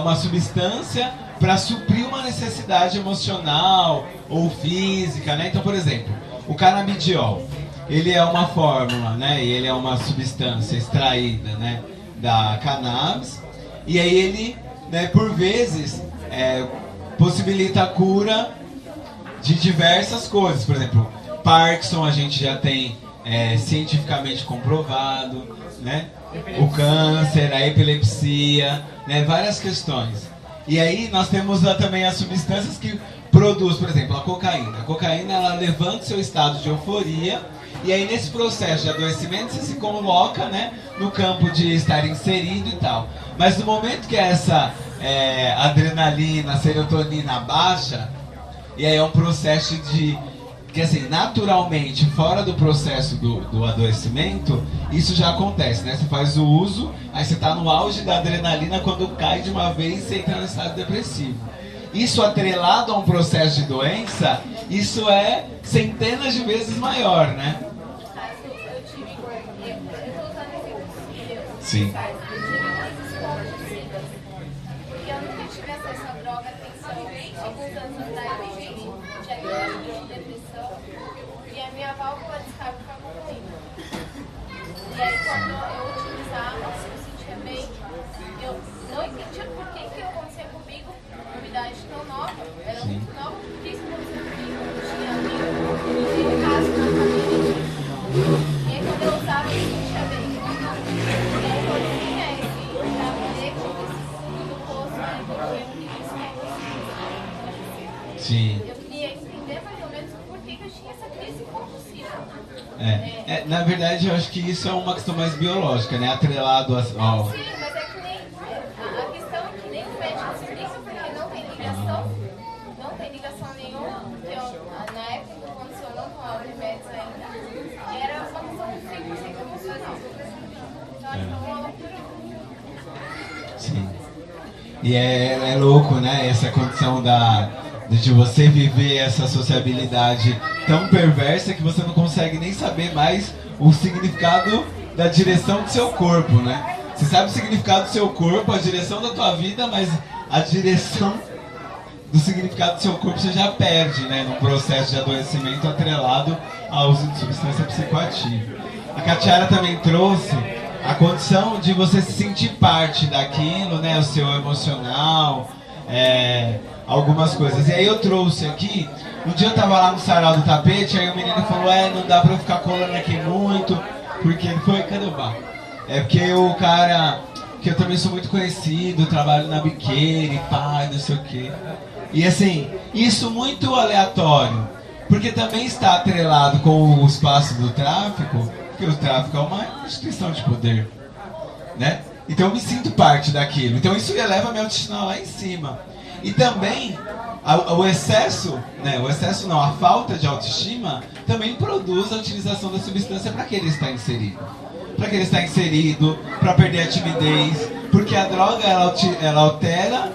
uma substância para suprir uma necessidade emocional ou física, né? Então, por exemplo, o canabidiol, ele é uma fórmula, né? E ele é uma substância extraída, né, da cannabis, e aí ele, né, por vezes, possibilita a cura de diversas coisas. Por exemplo, Parkinson a gente já tem cientificamente comprovado, né? O câncer, a epilepsia, né? Várias questões. E aí nós temos também as substâncias que produz, por exemplo, a cocaína. A cocaína, ela levanta o seu estado de euforia, e aí nesse processo de adoecimento você se coloca, né, no campo de estar inserido e tal. Mas no momento que essa adrenalina, serotonina baixa, e aí é um processo que assim, naturalmente, fora do processo do adoecimento, isso já acontece, né? Você faz o uso, aí você está no auge da adrenalina, quando cai de uma vez, você entra no estado depressivo. Isso atrelado a um processo de doença, isso é centenas de vezes maior, né? Eu estou usando esse Sim. porque eu nunca tive acesso à droga, alguns anos atrás, tinha de depressão, e a minha válvula de escape foi concluída. E aí quando eu utilizava, eu sentia bem, eu não entendia por que acontecia comigo, novidade tão nova, era muito nova, por que isso acontecia comigo, eu tinha caso na família. E aí quando eu usava, eu sentia bem. E aí quando eu tinha esse gabinete, esse fundo do poço, eu queria isso. Sim. Eu queria entender mais ou menos por que eu tinha essa crise compulsiva. Na verdade, eu acho que isso é uma questão mais biológica, né? Atrelado ao... Sim, mas é que nem... A questão é que nem o médico explica, porque não tem ligação. Não tem ligação nenhuma. Porque na época que aconteceu, não tomava remédios ainda. E era uma questão de 100% emocional. Então, acho que é uma loucura. Sim. E é louco, né? Essa condição de você viver essa sociabilidade tão perversa que você não consegue nem saber mais o significado da direção do seu corpo, né? Você sabe o significado do seu corpo, a direção da tua vida, mas a direção do significado do seu corpo você já perde, né? Num processo de adoecimento atrelado ao uso de substância psicoativa. A Catiara também trouxe a condição de você se sentir parte daquilo, né? O seu emocional, algumas coisas. E aí eu trouxe aqui, um dia eu tava lá no sarau do tapete, aí o menino falou, não dá pra eu ficar colando aqui muito, porque ele foi, cadê o bar? Porque o cara, que eu também sou muito conhecido, trabalho na biqueira, pai, não sei o quê. E assim, isso muito aleatório, porque também está atrelado com o espaço do tráfico, porque o tráfico é uma instituição de poder, né? Então eu me sinto parte daquilo, então isso eleva a minha autoestima lá em cima. E também o excesso, né? O excesso não, a falta de autoestima também produz a utilização da substância para que ele está inserido. Para que ele está inserido, para perder a timidez, porque a droga ela altera,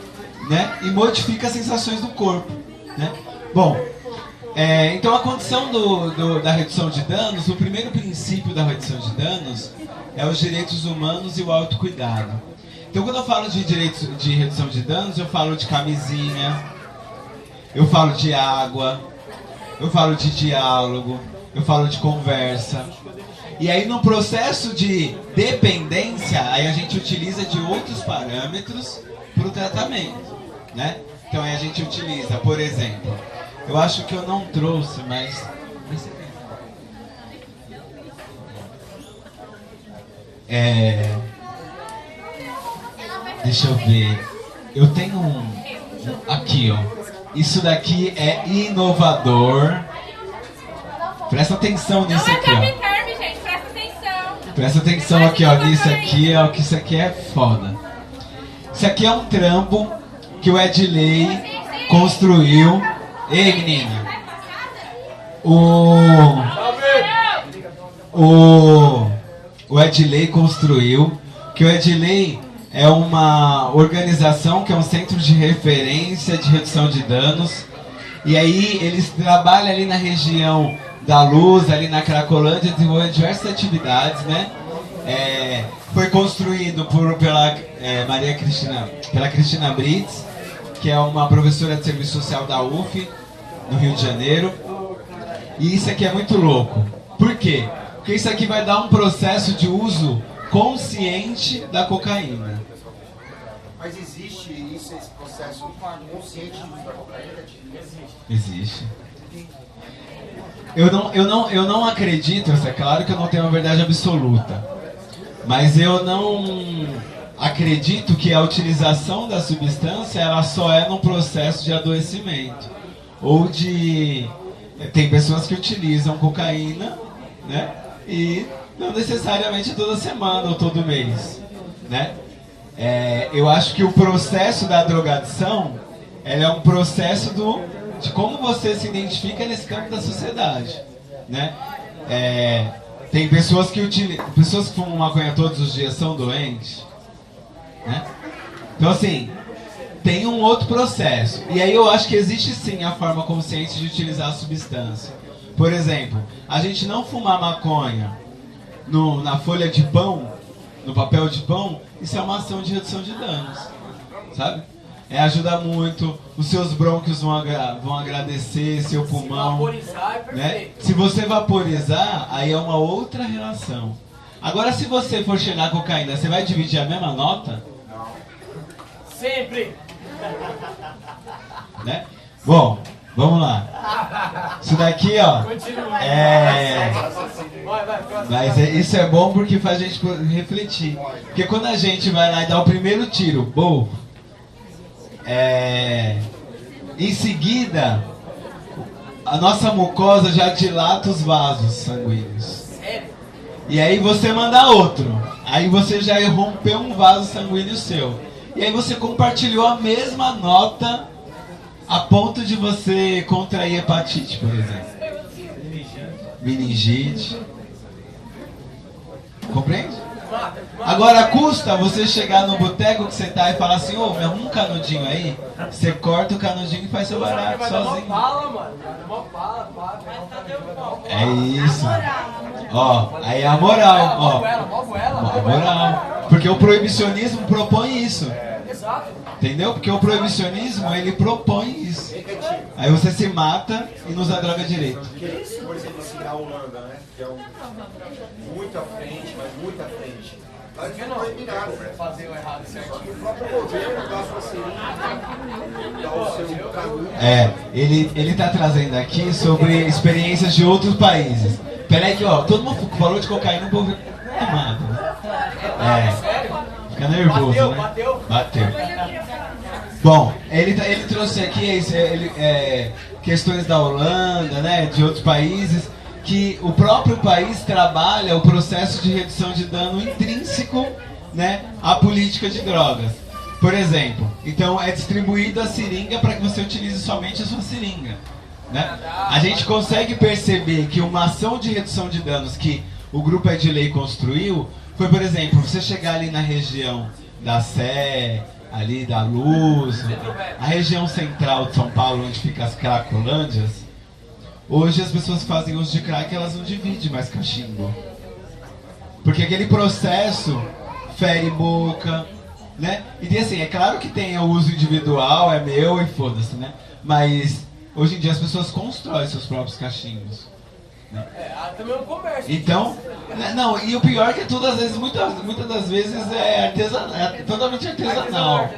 né? E modifica as sensações do corpo, né? Bom, então a condição da redução de danos, o primeiro princípio da redução de danos é os direitos humanos e o autocuidado. Então quando eu falo de direitos de redução de danos, eu falo de camisinha, eu falo de água, eu falo de diálogo, eu falo de conversa. E aí no processo de dependência, aí a gente utiliza de outros parâmetros para o tratamento, né? Então aí a gente utiliza, por exemplo, eu acho que eu não trouxe, mas... Deixa eu ver. Eu tenho aqui, ó. Isso daqui é inovador. Presta atenção nisso Não é aqui, ó. terme, gente, presta atenção. Presta atenção aqui, ó, nisso aqui, ó, que isso aqui é foda. Isso aqui é um trampo que o Edley construiu. Ei, menina. O Edley construiu, que o Edley é uma organização que é um centro de referência de redução de danos. E aí eles trabalham ali na região da Luz, ali na Cracolândia, desenvolvendo diversas atividades, né? Foi construído pela Cristina Brits, que é uma professora de serviço social da UF, no Rio de Janeiro. E isso aqui é muito louco. Por quê? Porque isso aqui vai dar um processo de uso consciente da cocaína. Mas existe esse processo consciente de uso da cocaína? Existe. Eu não acredito, é claro que eu não tenho uma verdade absoluta, mas eu não acredito que a utilização da substância ela só é num processo de adoecimento. Ou de... Tem pessoas que utilizam cocaína, né? E não necessariamente toda semana ou todo mês, né? Eu acho que o processo da drogadição ela é um processo de como você se identifica nesse campo da sociedade, né? Tem pessoas que pessoas que fumam maconha todos os dias são doentes, né? Então assim, tem um outro processo. E aí eu acho que existe sim a forma consciente de utilizar a substância. Por exemplo, a gente não fumar maconha na folha de pão, no papel de pão, isso é uma ação de redução de danos, sabe? Ajuda muito, os seus brônquios vão agradecer, seu pulmão. Vaporizar é perfeito. Né? Se você vaporizar, aí é uma outra relação. Agora, se você for cheirar cocaína, você vai dividir a mesma nota? Sempre. Né? Bom, vamos lá. Isso daqui, ó, mas isso é bom porque faz a gente refletir. Porque quando a gente vai lá e dá o primeiro tiro, bom, em seguida, a nossa mucosa já dilata os vasos sanguíneos. E aí você manda outro. Aí você já rompeu um vaso sanguíneo seu. E aí você compartilhou a mesma nota a ponto de você contrair hepatite, por exemplo. Meningite. Compreende? Agora custa você chegar no boteco que você tá e falar assim, ô, me arruma um canudinho aí. Você corta o canudinho e faz seu barato sozinho. É isso. Ó, aí é a moral, ó. A moral. Porque o proibicionismo propõe isso. Entendeu? Porque o proibicionismo, ele propõe isso. Aí você se mata e não usa droga direito. Por exemplo, assim, a Holanda, né? Que é muito à frente, mas muito à frente. Lá eles não proibiram fazer o errado certinho. O próprio governo dá a sua seringa, dá o seu caminho. Ele tá trazendo aqui sobre experiências de outros países. Peraí que, ó, todo mundo falou de cocaína, o povo é amado. Fica nervoso, né? Bateu. Bom, ele trouxe aqui questões da Holanda, né, de outros países, que o próprio país trabalha o processo de redução de dano intrínseco, né, à política de drogas. Por exemplo, então é distribuída a seringa para que você utilize somente a sua seringa, né? A gente consegue perceber que uma ação de redução de danos que o grupo Edley construiu foi, por exemplo, você chegar ali na região da Sé, ali da Luz, a região central de São Paulo, onde fica as Cracolândias. Hoje as pessoas que fazem uso de crack, elas não dividem mais cachimbo. Porque aquele processo fere boca, né? E assim, é claro que tem o uso individual, é meu e foda-se, né? Mas hoje em dia as pessoas constroem seus próprios cachimbos. Né? Também é um comércio. Então, não, e o pior é que todas as vezes, muitas das vezes é totalmente artesanal.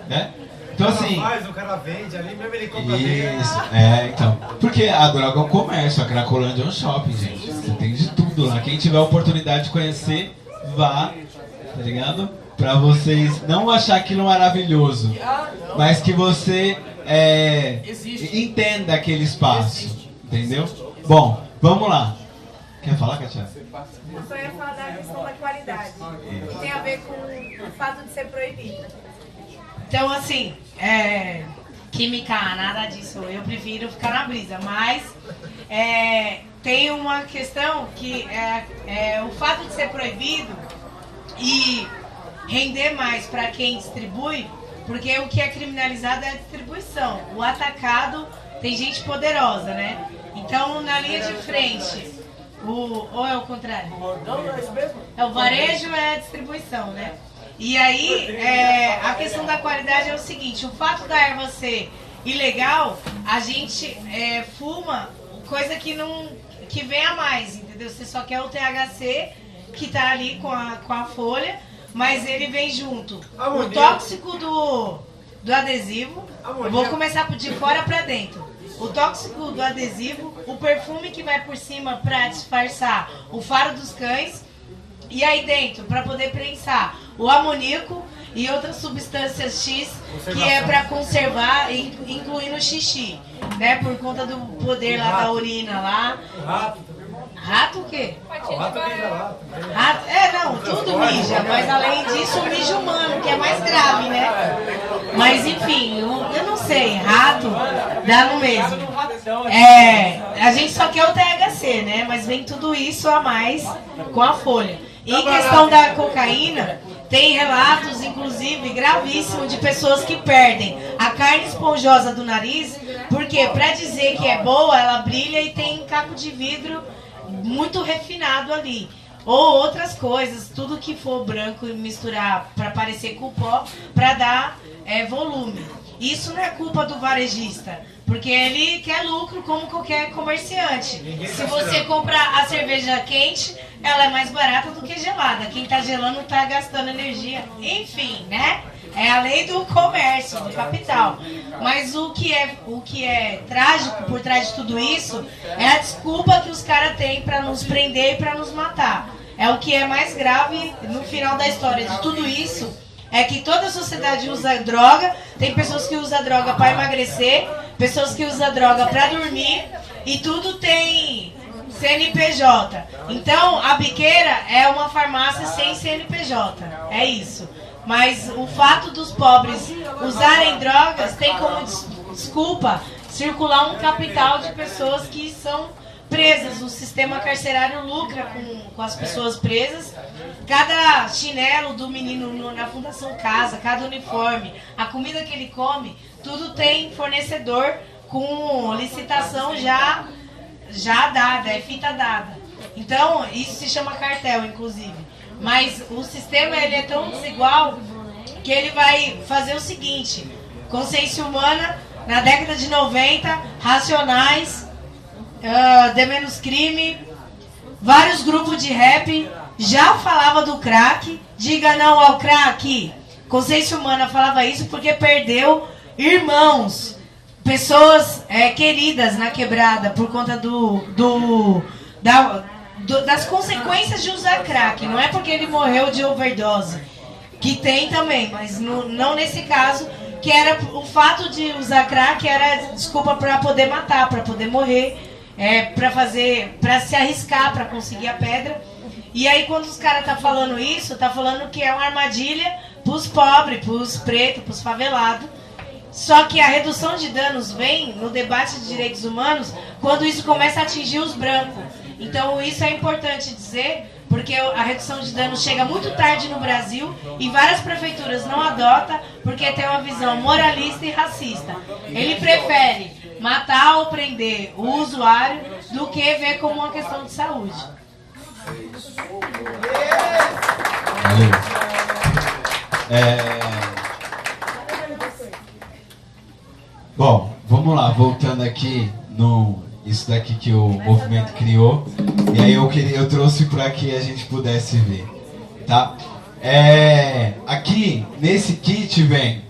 Né? Então assim. Mas o cara vende ali mesmo, ele compra isso, então. Porque a droga é um comércio, a Cracolândia é um shopping, gente. Você tem de tudo lá. Quem tiver a oportunidade de conhecer, vá, tá ligado? Pra vocês não achar aquilo maravilhoso, mas que você entenda aquele espaço, entendeu? Bom, Vamos lá. Quer falar, Katia? Eu só ia falar da questão da qualidade, que tem a ver com o fato de ser proibido. Então, assim, química, nada disso. Eu prefiro ficar na brisa. Mas tem uma questão que é o fato de ser proibido e render mais para quem distribui, porque o que é criminalizado é a distribuição. O atacado tem gente poderosa, né? Então, na linha de frente, ou é o contrário? Não, é isso mesmo. O varejo é a distribuição, né? E aí, a questão da qualidade é o seguinte, o fato da erva ser ilegal, a gente fuma coisa que vem a mais, entendeu? Você só quer o THC, que tá ali com a folha, mas ele vem junto. O tóxico do adesivo, eu vou começar de fora para dentro. O tóxico do adesivo, o perfume que vai por cima para disfarçar o faro dos cães, e aí dentro, para poder prensar, o amoníaco e outras substâncias X, que é para conservar, incluindo o xixi, né? Por conta do poder lá da urina lá. Rato o quê? Rato, não, tudo mija, mas além disso o mijo humano, que é mais grave, né? Mas enfim, eu não sei, rato dá no mesmo. A gente só quer o THC, né? Mas vem tudo isso a mais com a folha. E em questão da cocaína, tem relatos, inclusive, gravíssimos de pessoas que perdem a carne esponjosa do nariz, porque para dizer que é boa, ela brilha e tem caco de vidro muito refinado ali. Ou outras coisas, tudo que for branco e misturar para parecer com pó, para dar volume. Isso não é culpa do varejista, porque ele quer lucro como qualquer comerciante. Se você comprar a cerveja quente, ela é mais barata do que gelada. Quem está gelando está gastando energia. Enfim, né? É a lei do comércio, do capital. Mas o que é trágico por trás de tudo isso é a desculpa que os caras têm para nos prender e para nos matar. É o que é mais grave no final da história de tudo isso. É que toda a sociedade usa droga, tem pessoas que usam droga para emagrecer, pessoas que usam droga para dormir, e tudo tem CNPJ. Então, a biqueira é uma farmácia sem CNPJ, é isso. Mas o fato dos pobres usarem drogas tem como desculpa circular um capital de pessoas que são presas. O sistema carcerário lucra com as pessoas presas. Cada chinelo do menino na Fundação Casa, cada uniforme, a comida que ele come, tudo tem fornecedor com licitação já dada, é fita dada. Então, isso se chama cartel, inclusive. Mas o sistema ele é tão desigual que ele vai fazer o seguinte: consciência humana, na década de 90, Racionais, De Menos Crime, vários grupos de rap já falava do crack, diga não ao crack. Consciência humana falava isso porque perdeu irmãos, pessoas queridas na quebrada por conta das consequências de usar crack. Não é porque ele morreu de overdose, que tem também, mas não nesse caso, que era o fato de usar crack era desculpa para poder matar, para poder morrer, para se arriscar, para conseguir a pedra. E aí quando os caras tá falando isso, tá falando que é uma armadilha pros pobres, pros pretos, pros favelados. Só que a redução de danos vem no debate de direitos humanos quando isso começa a atingir os brancos. Então isso é importante dizer, porque a redução de danos chega muito tarde no Brasil e várias prefeituras não adotam porque tem uma visão moralista e racista. Ele prefere matar ou prender o usuário do que ver como uma questão de saúde. Valeu. Bom, vamos lá, voltando aqui no isso daqui que o movimento criou. E aí eu trouxe para que a gente pudesse ver, tá? Aqui nesse kit vem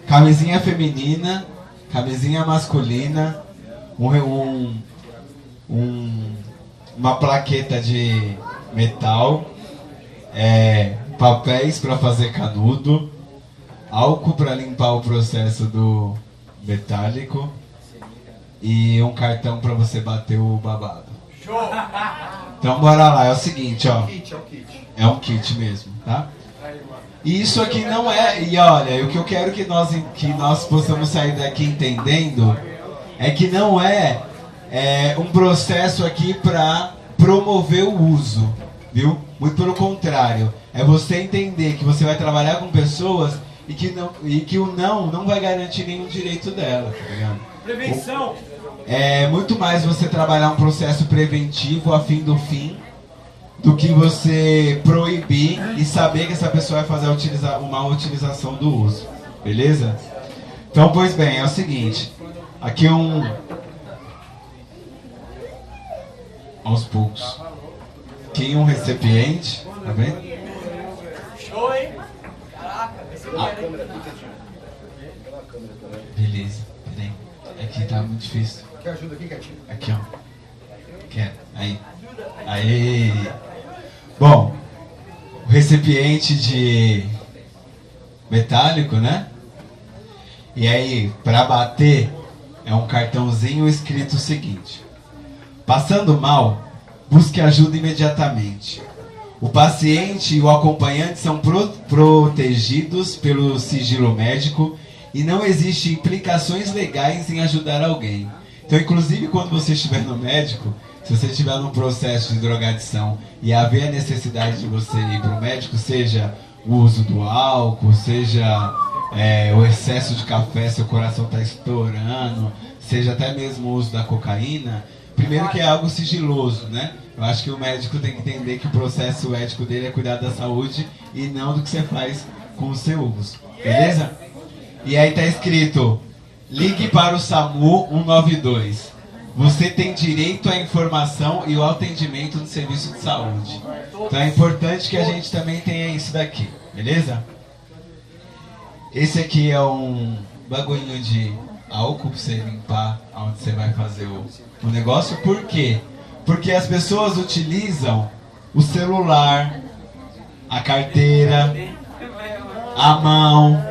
camisinha feminina, camisinha masculina, uma plaqueta de metal, papéis para fazer canudo, álcool para limpar o processo do metálico e um cartão para você bater o babado. Então bora lá, é o seguinte, ó. Kit, é o kit. É um kit mesmo, tá? E isso aqui não é... E olha, o que eu quero que nós possamos sair daqui entendendo é que não é um processo aqui para promover o uso, viu? Muito pelo contrário. É você entender que você vai trabalhar com pessoas e que o não vai garantir nenhum direito dela, tá ligado? Prevenção. É muito mais você trabalhar um processo preventivo a fim do fim do que você proibir e saber que essa pessoa vai fazer uma utilização do uso, beleza? Então, pois bem, é o seguinte, aqui aos poucos, aqui um recipiente, tá vendo? Show, hein? Caraca, Beleza, peraí, aqui tá muito difícil. Quer ajuda aqui, quietinho? Aqui, ó. Quero. Aí. Aí. Bom, o recipiente de metálico, né? E aí, para bater, é um cartãozinho escrito o seguinte: passando mal, busque ajuda imediatamente. O paciente e o acompanhante são protegidos pelo sigilo médico e não existem implicações legais em ajudar alguém. Então, inclusive, quando você estiver no médico, se você estiver num processo de drogadição e haver a necessidade de você ir para o médico, seja o uso do álcool, seja o excesso de café, seu coração está estourando, seja até mesmo o uso da cocaína, primeiro que é algo sigiloso, né? Eu acho que o médico tem que entender que o processo ético dele é cuidar da saúde e não do que você faz com o seu uso, beleza? E aí tá escrito: ligue para o SAMU 192. Você tem direito à informação e ao atendimento do serviço de saúde. Então é importante que a gente também tenha isso daqui, beleza? Esse aqui é um bagulhinho de álcool pra você limpar onde você vai fazer o negócio. Por quê? Porque as pessoas utilizam o celular, a carteira, a mão,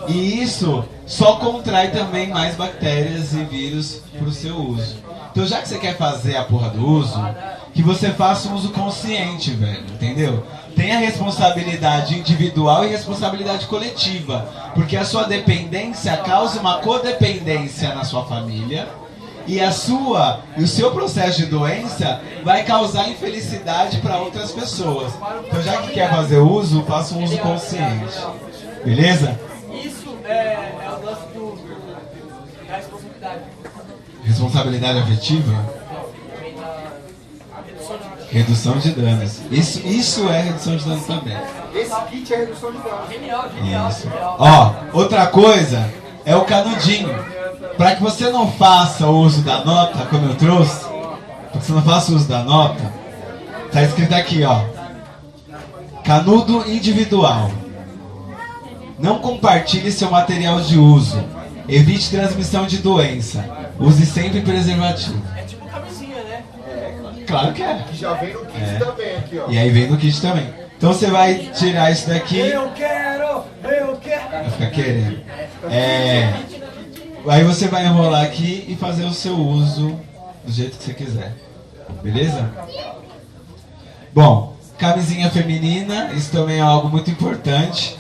e isso só contrai também mais bactérias e vírus pro seu uso. Então, já que você quer fazer a porra do uso, que você faça um uso consciente, velho, entendeu? Tenha responsabilidade individual e responsabilidade coletiva, porque a sua dependência causa uma codependência na sua família, e o seu processo de doença vai causar infelicidade para outras pessoas. Então, já que quer fazer uso, faça um uso consciente, beleza? Isso é o lance da responsabilidade. Responsabilidade afetiva? Redução de danos. Isso é redução de danos também. Esse kit é redução de danos. Isso. Ó, outra coisa é o canudinho. Para que você não faça o uso da nota, como eu trouxe, para que você não faça o uso da nota, tá escrito aqui, ó: canudo individual. Não compartilhe seu material de uso. Evite transmissão de doença. Use sempre preservativo. É tipo camisinha, né? Claro que é. Que já vem no kit também aqui, ó. E aí vem no kit também. Então você vai tirar isso daqui. Eu quero! Vai ficar querendo. Aí você vai enrolar aqui e fazer o seu uso do jeito que você quiser. Beleza? Bom, camisinha feminina, isso também é algo muito importante.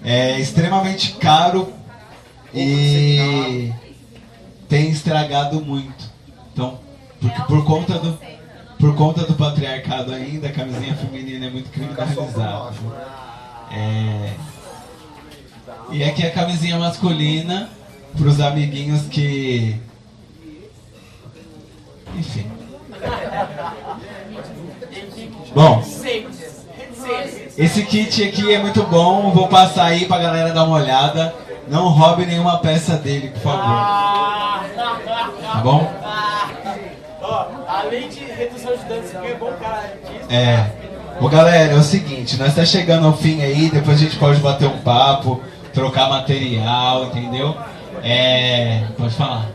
É extremamente caro e tem estragado muito. Então, porque por conta do patriarcado ainda, a camisinha feminina é muito criminalizada. E aqui a camisinha masculina para os amiguinhos que... Enfim. Bom, esse kit aqui é muito bom. Vou passar aí pra galera dar uma olhada. Não roube nenhuma peça dele, por favor. Tá bom? Além de redução de danos, isso aqui é bom, cara. Ô galera, é o seguinte, nós tá chegando ao fim aí. Depois a gente pode bater um papo, trocar material, entendeu? Pode falar?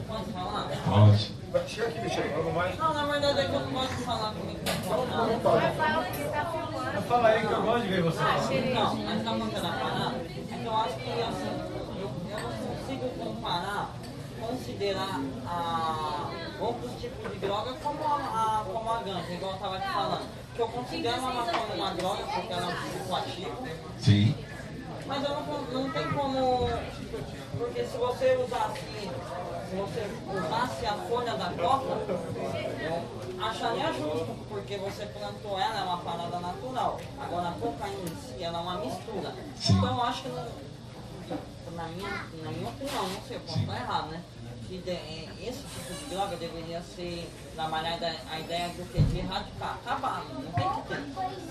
Pode. Chega aqui, deixa eu mais. Não, na verdade é que eu não gosto de falar comigo. Fala aí que eu gosto de ver você. Não, mas não mantendo a parada. É que eu acho que assim, eu não consigo considerar outros tipos de droga como como a ganja, igual eu tava te falando. Que eu considero uma maconha uma droga, porque ela é um psicoativo. Sim. Mas eu não tem como. Porque se você usasse a folha da coca, eu acharia justo, porque você plantou ela, é uma parada natural. Agora a cocaína em si, ela é uma mistura. Sim. Então eu acho que, na minha opinião, não sei, eu posso estar errado, né? Que esse tipo de droga deveria ser trabalhar a ideia do que? De erradicar, acabar, não tem que ter.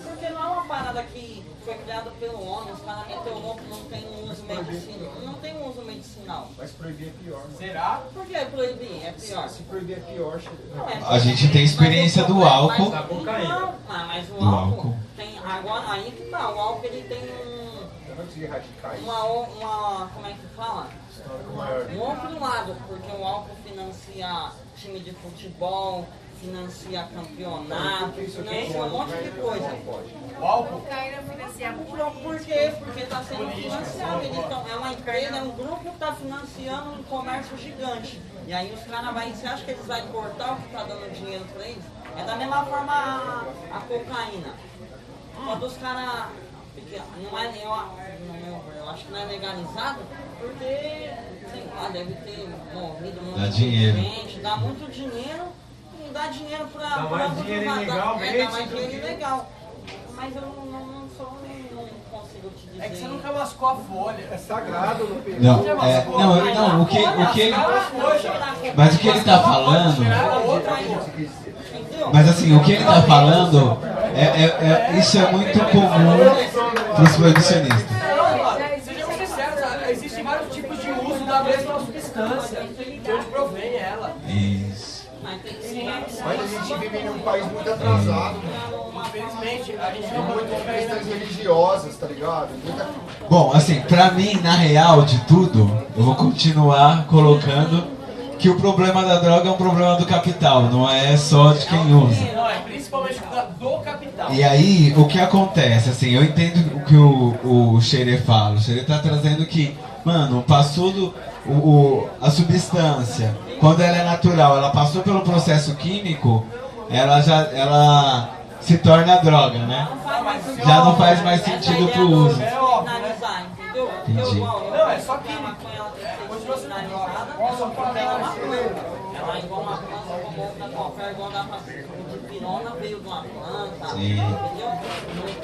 Porque não é uma parada que foi criada pelo homem, os caras meteram louco, não tem um uso medicinal. Não tem um uso medicinal. Mas proibir é pior. Será? Por que proibir? É pior. Se proibir é pior, A gente tem experiência do álcool. Da cocaína. Não, mas o Do álcool. tem. Agora aí que tá, o álcool ele tem Eu não consegui erradicar isso. como é que fala? Histórico maior. Um outro lado, porque o álcool financia time de futebol, financia campeonato, financia um monte de coisa. O álcool? Cocaína financia Por quê? Porque está sendo financiado. Então, é uma empresa, é um grupo que está financiando um comércio gigante. E aí os caras vão. Você acha que eles vão cortar o que está dando dinheiro para eles? É da mesma forma a cocaína. Quando os caras. Não é, eu acho que não é legalizado, porque, sei lá, deve ter morrido Dá muito dinheiro. gente, dá muito dinheiro e dá dinheiro para. Dá mais dinheiro ilegalmente dá mais do dinheiro que- ilegal. Mas eu não consigo te dizer. É que você nunca mascou a folha. É sagrado no período. Não, não, mas o que ele tá falando, mas assim, o que ele tá falando, isso é muito comum pros proibicionistas. Sejamos sinceros, existem vários tipos de uso da mesma substância, de onde provém ela. Isso. Mas a gente vive num país muito atrasado, Infelizmente, a gente tem não muitas questões religiosas, tá ligado? Bom, assim, pra mim, na real de tudo, eu vou continuar colocando que o problema da droga é um problema do capital, não é só de quem usa. Não, é principalmente do capital. E aí, o que acontece, assim, eu entendo o que o Xerê fala. O Xerê tá trazendo que, mano, passou a substância, quando ela é natural, ela passou pelo processo químico, ela se torna droga, né? Já não faz mais sentido pro uso. É óbvio, né? Entendi. Não, é só que Continua sendo analisada, só porque ela é uma planta. Ela é igual uma planta como outra qualquer, igual da dipirona veio de uma planta, Sim. entendeu?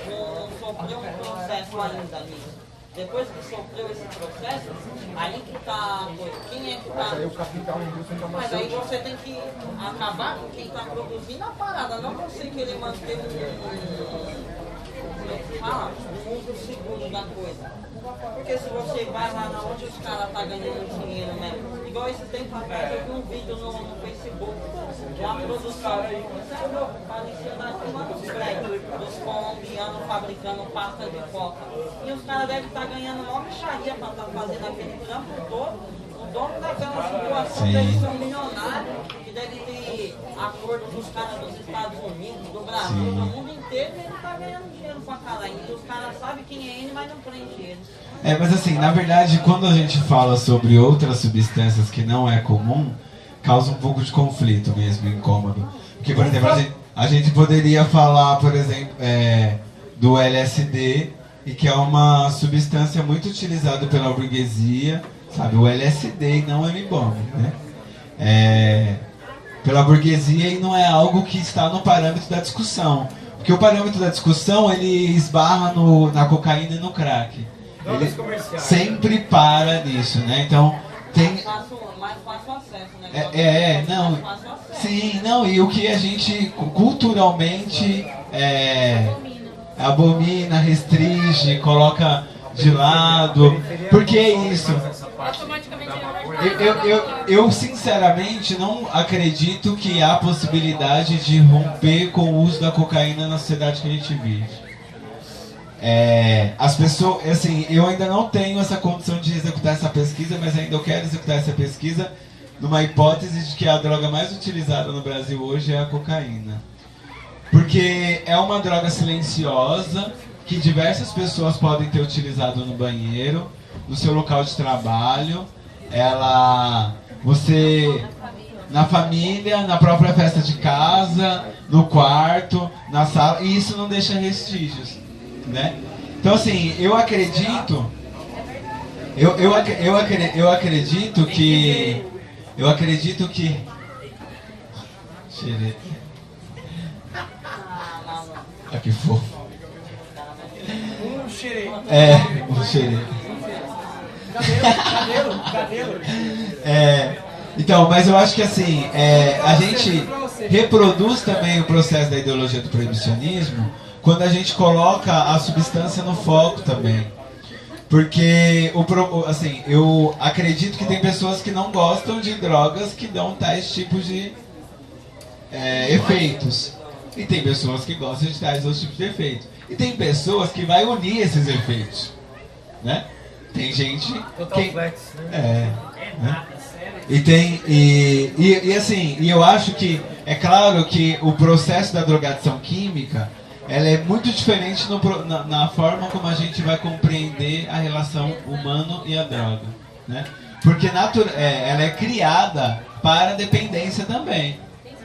Não sofreu um processo ainda ali. Depois que sofreu esse processo, aí que tá. Quem é que tá. Aí o capital, a indústria tá Mas aí você tem que acabar com quem está produzindo a parada, não você querer manter um uso seguro da coisa. Porque se você vai lá na onde os caras estão ganhando dinheiro mesmo, igual esse tempo atrás eu vi um vídeo no Facebook de uma produção, você é louco, parecia dos prédios, dos colombianos fabricando pasta de coca. E os caras devem estar ganhando uma micharia para estar fazendo aquele trampo todo. O dono daquela situação Sim. deve ser um milionário, que deve ter acordo dos caras dos Estados Unidos, do Brasil, Sim. do mundo inteiro, e ele tá ganhando dinheiro pra caralho. E os caras sabem quem é ele, mas não prende ele. Mas assim, na verdade, quando a gente fala sobre outras substâncias que não é comum, causa um pouco de conflito mesmo, incômodo. Porque, por exemplo, a gente poderia falar, por exemplo, do LSD, e que é uma substância muito utilizada pela burguesia, sabe? O LSD e não o M-Bomb, né? Pela burguesia e não é algo que está no parâmetro da discussão. Porque o parâmetro da discussão, ele esbarra na cocaína e no crack. Ele sempre para nisso, né? Então, tem... Mais fácil acesso, né? Não. Mais fácil acesso. Sim, não, e o que a gente culturalmente abomina, restringe, coloca de lado. Por que isso? Eu sinceramente não acredito que há possibilidade de romper com o uso da cocaína na sociedade que a gente vive. As pessoas, assim, eu ainda não tenho essa condição de executar essa pesquisa, mas ainda eu quero executar essa pesquisa numa hipótese de que a droga mais utilizada no Brasil hoje é a cocaína. Porque é uma droga silenciosa que diversas pessoas podem ter utilizado no banheiro, no seu local de trabalho. na família, na própria festa de casa, no quarto, na sala, e isso não deixa vestígios, né? Então assim, eu acredito que xereta. Ah, que fofo. Um xerê. Um xereta. Cabelo. Então, mas eu acho que assim, a gente reproduz também o processo da ideologia do proibicionismo quando a gente coloca a substância no foco também. Porque, assim, eu acredito que tem pessoas que não gostam de drogas que dão tais tipos de efeitos. E tem pessoas que gostam de tais outros tipos de efeitos. E tem pessoas que vai unir esses efeitos, né? Tem gente que... Flex, né? né? E assim, eu acho que é claro que o processo da drogadição química ela é muito diferente na forma como a gente vai compreender a relação humano e a droga, né? Porque ela é criada para dependência também,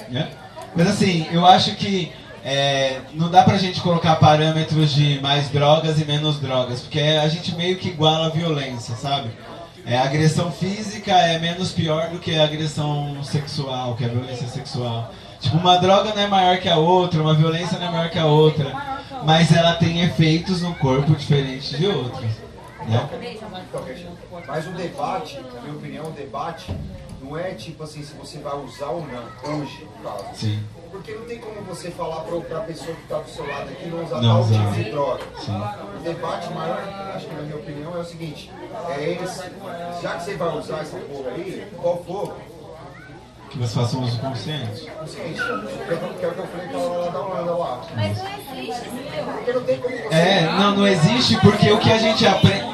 né? Mas assim, eu acho que não dá pra gente colocar parâmetros de mais drogas e menos drogas, porque a gente meio que iguala a violência, sabe? A agressão física é menos pior do que a agressão sexual, que é a violência sexual. Tipo, uma droga não é maior que a outra, uma violência não é maior que a outra, mas ela tem efeitos no corpo diferentes de outros, né? Mas o debate, na minha opinião, o debate não é tipo assim, se você vai usar ou não, hoje, no caso. Sim. Porque não tem como você falar pra pessoa que está do seu lado aqui não usar Não tal usar. tipo de droga. Sim. O debate maior, acho que na minha opinião, é o seguinte, já que você vai usar essa porra aí, qual for, Que você faça um uso consciente. consciente, que é o que eu falei pra ela lá da Holanda lá. Mas não existe, meu. Porque não tem como você... Não existe porque o que a gente aprende...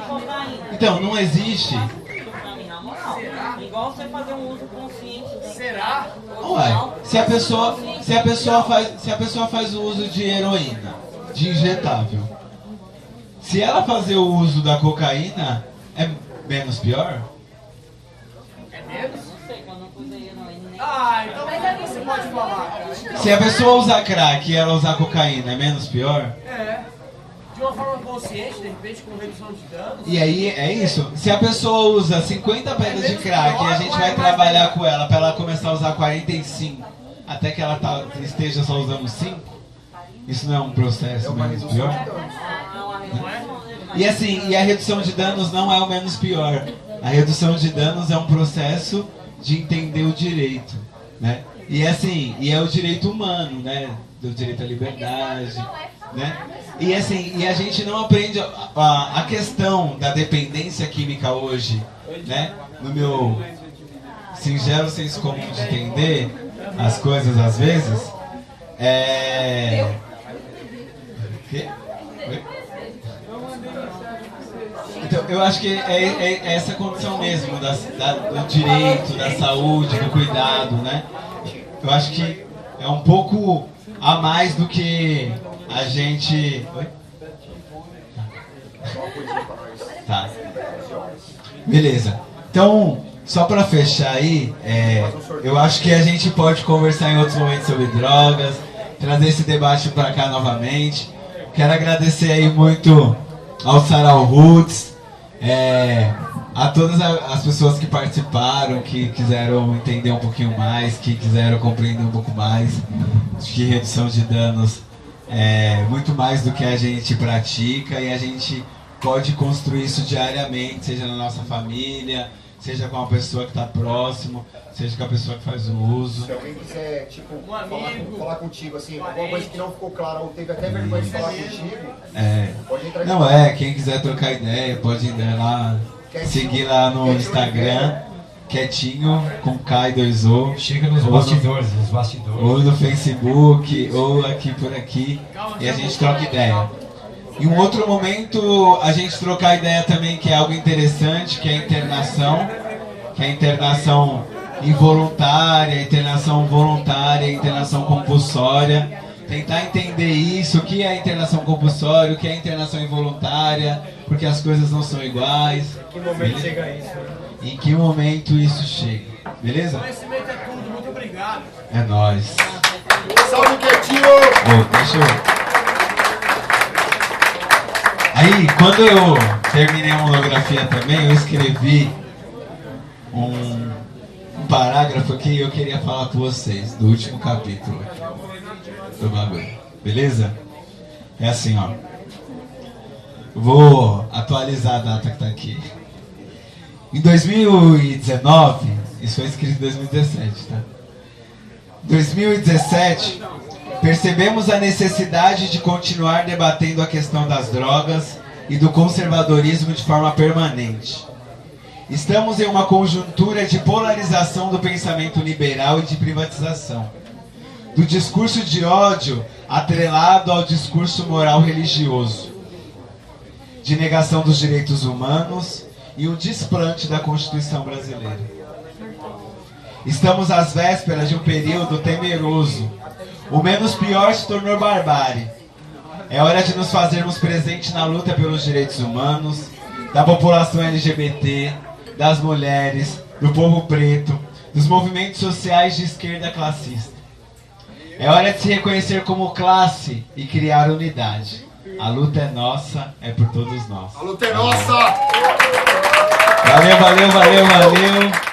Então, não existe... Na moral, igual você fazer um uso consciente. Será? Ué, se a pessoa faz o uso de heroína, de injetável, se ela fazer o uso da cocaína, é menos pior? É menos? Não sei, quando eu usei heroína nem... Então como é que você pode falar? Se a pessoa usar crack e ela usar cocaína, é menos pior? De uma forma consciente, de repente, com redução de danos. E aí é isso. Se a pessoa usa 50 pedras de crack e a gente vai trabalhar com ela para ela começar a usar 45, até que ela esteja só usando 5, isso não é um processo menos pior? E assim, e a redução de danos não é o menos pior. A redução de danos é um processo de entender o direito, né? E assim, e é o direito humano, né? Do direito à liberdade, né? E assim, e a gente não aprende a questão da dependência química hoje, né? No meu singelo senso comum de entender as coisas às vezes, Quê? Oi? Então, eu acho que é essa condição mesmo do direito, da saúde, do cuidado, né? Eu acho que é um pouco a mais do que a gente... Oi? Tá. Beleza. Então, só pra fechar aí, eu acho que a gente pode conversar em outros momentos sobre drogas, trazer esse debate pra cá novamente. Quero agradecer aí muito ao Sarau Roots, a todas as pessoas que participaram, que quiseram entender um pouquinho mais, que quiseram compreender um pouco mais de redução de danos, muito mais do que a gente pratica, e a gente pode construir isso diariamente, seja na nossa família, seja com a pessoa que está próximo, seja com a pessoa que faz o uso. Se alguém quiser, tipo, falar contigo, assim, alguma coisa que não ficou clara ou teve até vergonha de falar contigo, pode entrar em quem quiser trocar ideia, pode ir lá, seguir lá no Instagram, Quietinho, com K e 2O. Chega nos bastidores, Ou no Facebook, ou aqui por aqui, e a gente troca ideia. Em um outro momento, a gente trocar ideia também, que é algo interessante, que é a internação involuntária, internação voluntária, internação compulsória. Tentar entender isso, o que é internação compulsória, o que é internação involuntária, porque as coisas não são iguais. Em que momento chega isso? Em que momento isso chega? Beleza? Conhecimento é tudo, muito obrigado. É nóis. Salve, Quietinho! Deixa eu... Aí, quando eu terminei a monografia também, eu escrevi um parágrafo que eu queria falar com vocês, do último capítulo do bagulho. Beleza? É assim, ó. Vou atualizar a data que tá aqui. Em 2019, isso foi escrito em 2017, tá? 2017, percebemos a necessidade de continuar debatendo a questão das drogas e do conservadorismo de forma permanente. Estamos em uma conjuntura de polarização do pensamento liberal e de privatização, do discurso de ódio atrelado ao discurso moral religioso, de negação dos direitos humanos e um desplante da Constituição brasileira. Estamos às vésperas de um período temeroso. O menos pior se tornou barbárie. É hora de nos fazermos presentes na luta pelos direitos humanos, da população LGBT, das mulheres, do povo preto, dos movimentos sociais de esquerda classista. É hora de se reconhecer como classe e criar unidade. A luta é nossa, é por todos nós. A luta é nossa! Valeu, valeu, valeu, valeu.